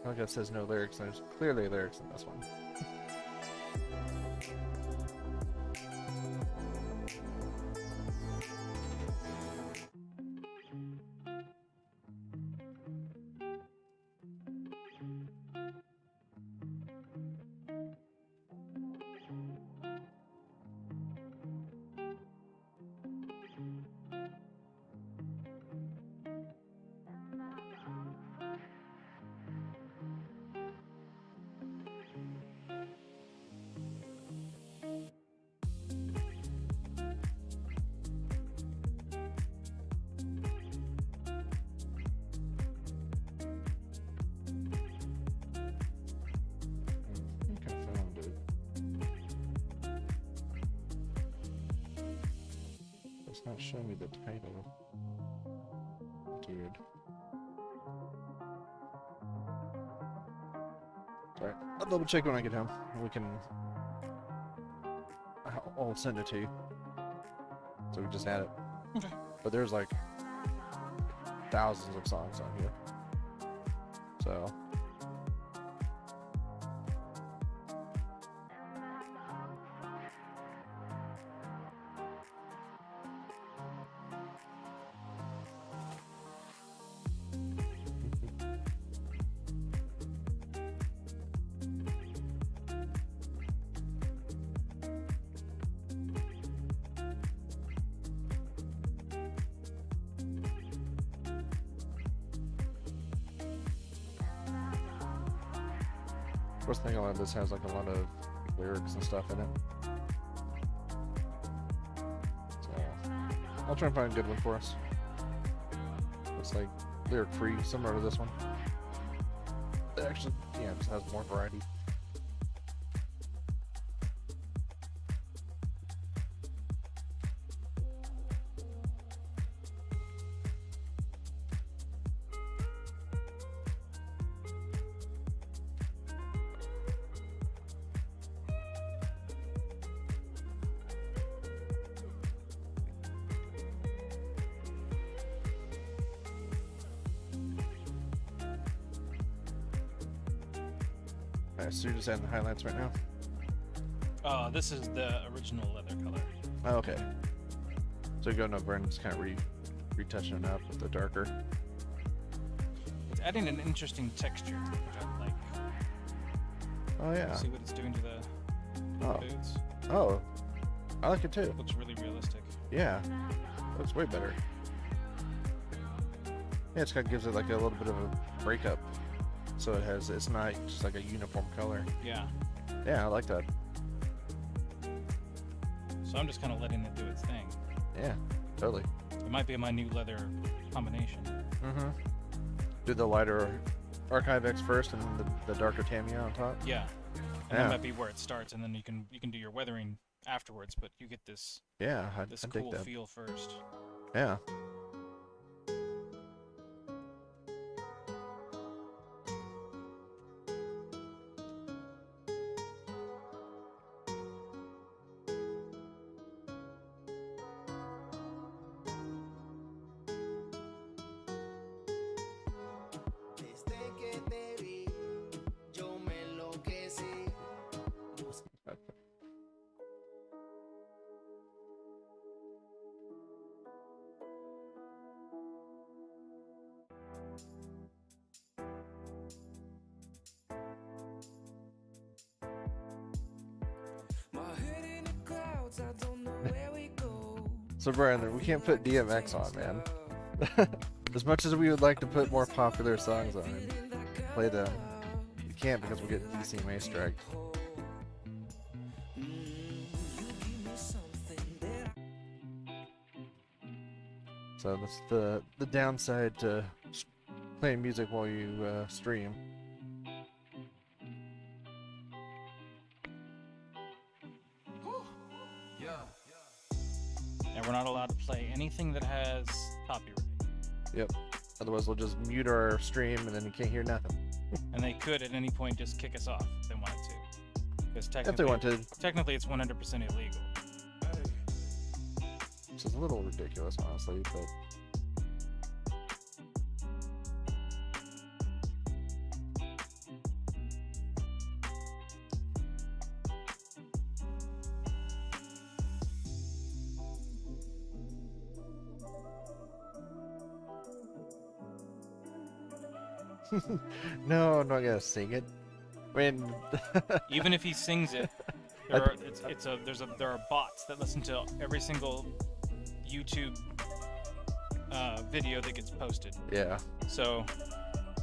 Like it says no lyrics, and there's clearly lyrics in this one. It's not showing me the title. Dude. Alright, I'll double check when I get home. We can... I'll send it to you. So we just add it. Okay. But there's like thousands of songs on here. So... Of course, the thing a lot of this has like a lot of lyrics and stuff in it. So I'll try and find a good one for us. It's like lyric free, similar to this one. It actually, yeah, it just has more variety. Alright, so you're just adding the highlights right now? This is the original leather color. Oh, okay. So you're going over and just kind of retouching it up with the darker. It's adding an interesting texture, which I like. Oh yeah. See what it's doing to the Oh. boots. Oh, I like it too. Looks really realistic. Yeah, looks way better. Yeah, it kind of gives it like a little bit of a breakup. So it's not just like a uniform color. Yeah. Yeah, I like that. So I'm just kind of letting it do its thing. Yeah, totally. It might be my new leather combination. Mm-hmm. Do the lighter Archive X first and then the darker Tamiya on top? Yeah. And Yeah. that might be where it starts, and then you can do your weathering afterwards, but you get this Yeah, I this dig cool that. feel first. Yeah. Desde que te vi, yo me enloquecí. My head in the clouds, I don't know where we go. So Brandon, we can't put DMX on, man. As much as we would like to put more popular songs on and play them, we can't because we get DC May strike. So that's the downside to playing music while you stream. And we're not allowed to play anything that has copyright. Yep. Otherwise, we'll just mute our stream and then you can't hear nothing. And they could at any point just kick us off if they wanted to. Because If they technically, wanted, technically it's 100% illegal. which is a little ridiculous, honestly, but no, I'm not gonna sing it. I mean, Even if he sings it, there are bots that listen to every single YouTube video that gets posted. yeah. So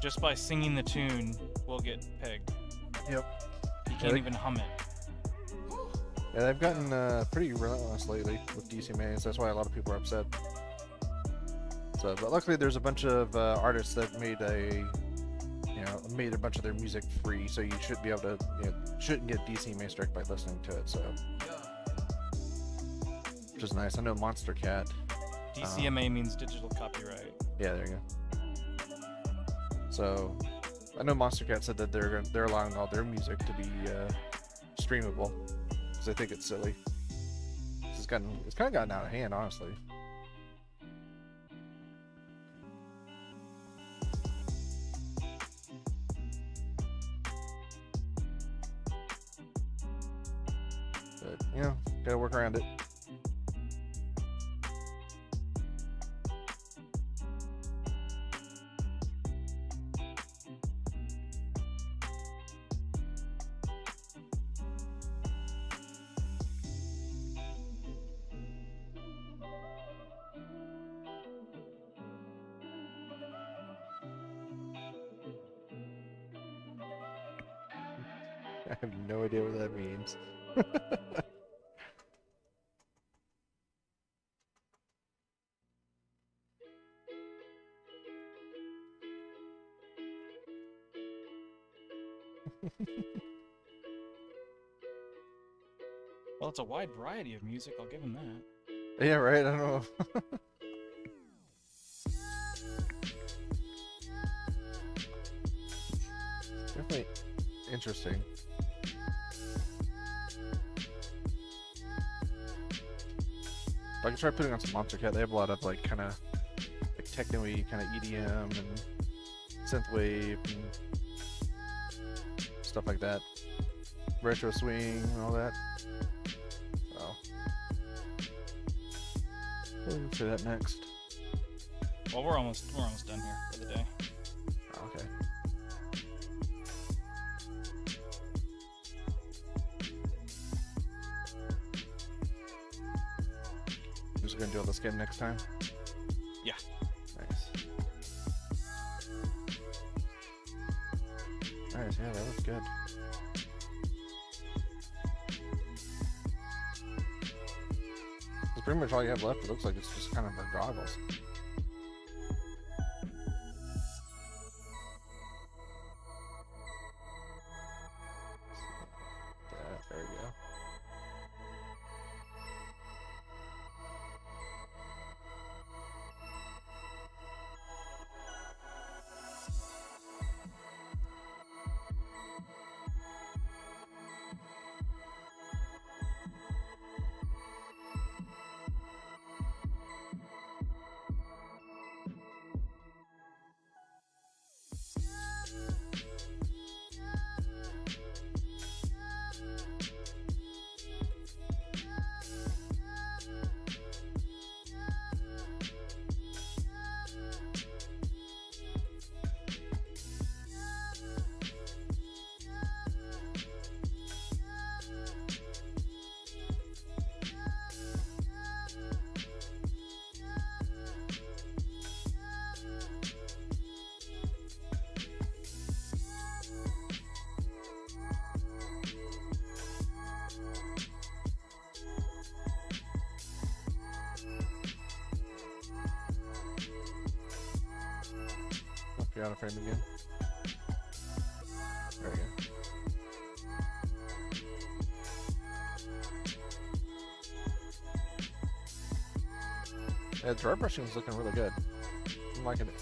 just by singing the tune, we'll get pegged. Yep. You Yeah, can't they- even hum it. Yeah, they've gotten pretty relentless lately with DC Maze. That's why a lot of people are upset. So, but luckily, there's a bunch of artists that made made a bunch of their music free, so you should be able to, shouldn't get DC Maze strike by listening to it. So, which is nice. I know Monster Cat DCMA means digital copyright. Yeah, there you go. So, I know Monster Cat said that they're allowing all their music to be streamable, because I think it's silly. It's kind of gotten out of hand, honestly. But you know, gotta work around it. I have no idea what that means. Well, it's a wide variety of music, I'll give him that. Yeah, right, I don't know. Definitely interesting. I can try putting on some Monster Cat. They have a lot of like kind of like techno-y kind of EDM and synthwave and stuff like that. Retro swing and all that. So we'll do that next. Well, we're almost done here for the day. Okay. Just gonna do all the skin next time. Yeah. Nice. Nice, yeah, that looks good. That's pretty much all you have left. It looks like it's just kind of her goggles. There we go. You're out of frame again. There we go. Yeah, dry brushing is looking really good. I'm liking it.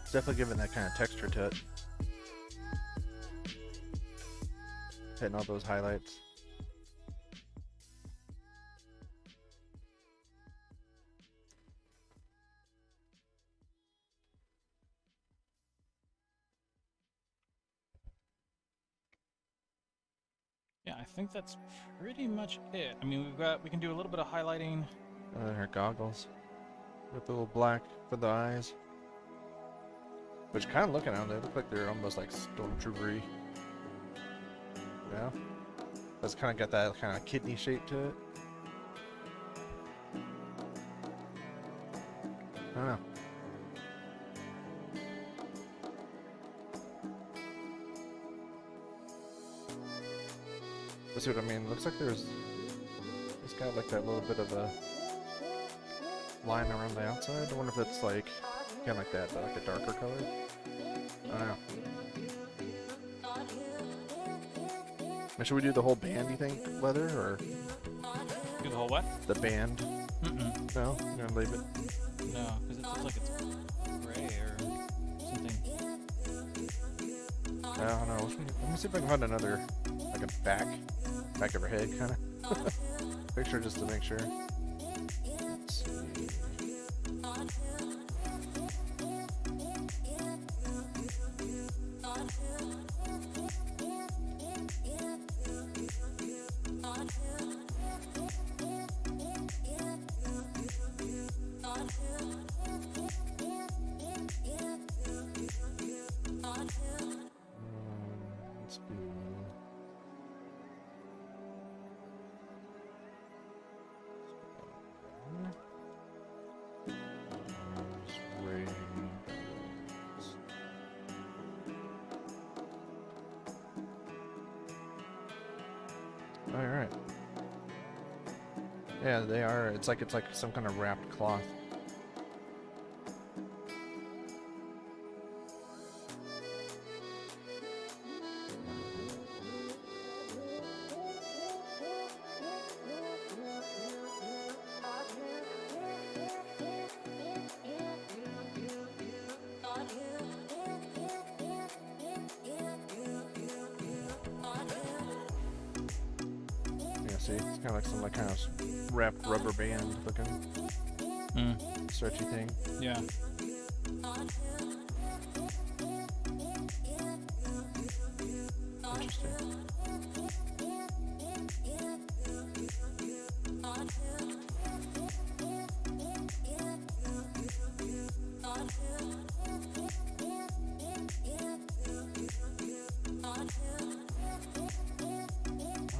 It's definitely giving that kind of texture to it. Hitting all those highlights. Yeah, I think that's pretty much it. I mean, we can do a little bit of highlighting. Her goggles with the little black for the eyes. Which kind of looking at them, they look like they're almost like stormtroopery. Yeah, that's kind of got that kind of kidney shape to it. I don't know. Let's see what I mean. Looks like it's got like that little bit of a line around the outside. I wonder if it's like kind of like that, but like a darker color. I don't know. Should we do the whole band, you think, leather, or? Do The whole what? The band. Mm-mm. No, you're gonna leave it. No, because it looks like it's gray or something. I don't know. Let me see if I can find another, like a back of her head kind of picture just to make sure. Let's see. Let's do. Wars Rey. All right. Yeah, they are. It's like some kind of wrapped cloth. Yeah, see, it's kind of like some kind of wrapped rubber band looking stretchy thing. Yeah. Interesting.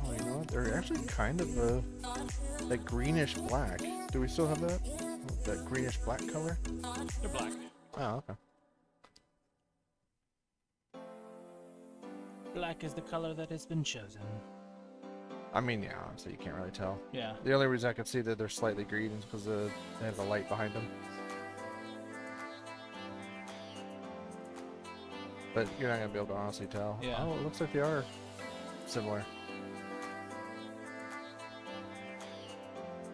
Oh, you know what? They're actually kind of that greenish black. Do we still have that? That greenish black color? They're black. Oh, okay. Black is the color that has been chosen. I mean, yeah, honestly, you can't really tell. Yeah. The only reason I could see that they're slightly green is because they have the light behind them. But you're not going to be able to honestly tell. Yeah. Oh, it looks like they are similar.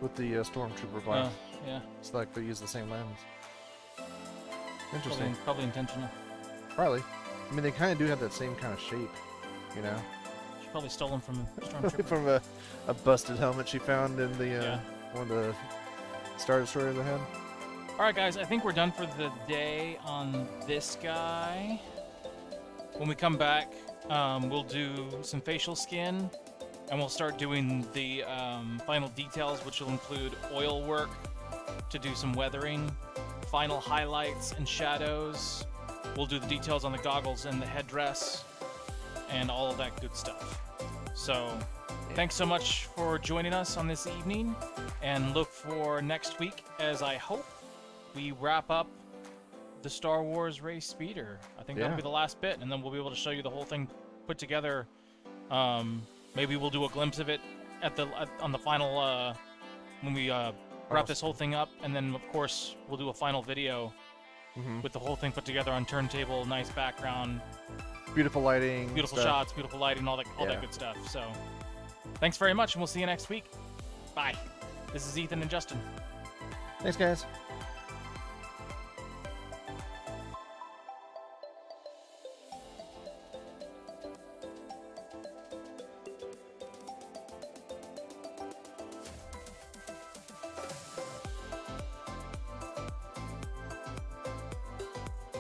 With the Stormtrooper black. Yeah. It's like they use the same lens. Interesting. Probably intentional. Probably. I mean, they kind of do have that same kind of shape, you know? She probably stole them from a Stormtrooper. From a busted helmet she found in the one of the Star Destroyers they had. Alright guys, I think we're done for the day on this guy. When we come back, we'll do some facial skin, and we'll start doing the final details, which will include oil work to do some weathering, final highlights and shadows. We'll do the details on the goggles and the headdress, and all of that good stuff. So, thanks so much for joining us on this evening, and look for next week as I hope we wrap up the Star Wars Rey Speeder. I think that'll be the last bit, and then we'll be able to show you the whole thing put together. Maybe we'll do a glimpse of it on the final when we wrap this whole thing up, and then of course we'll do a final video with the whole thing put together on turntable, nice background, beautiful lighting, beautiful shots, beautiful lighting, all that good stuff. So, thanks very much, and we'll see you next week. Bye. This is Ethan and Justin. Thanks, guys.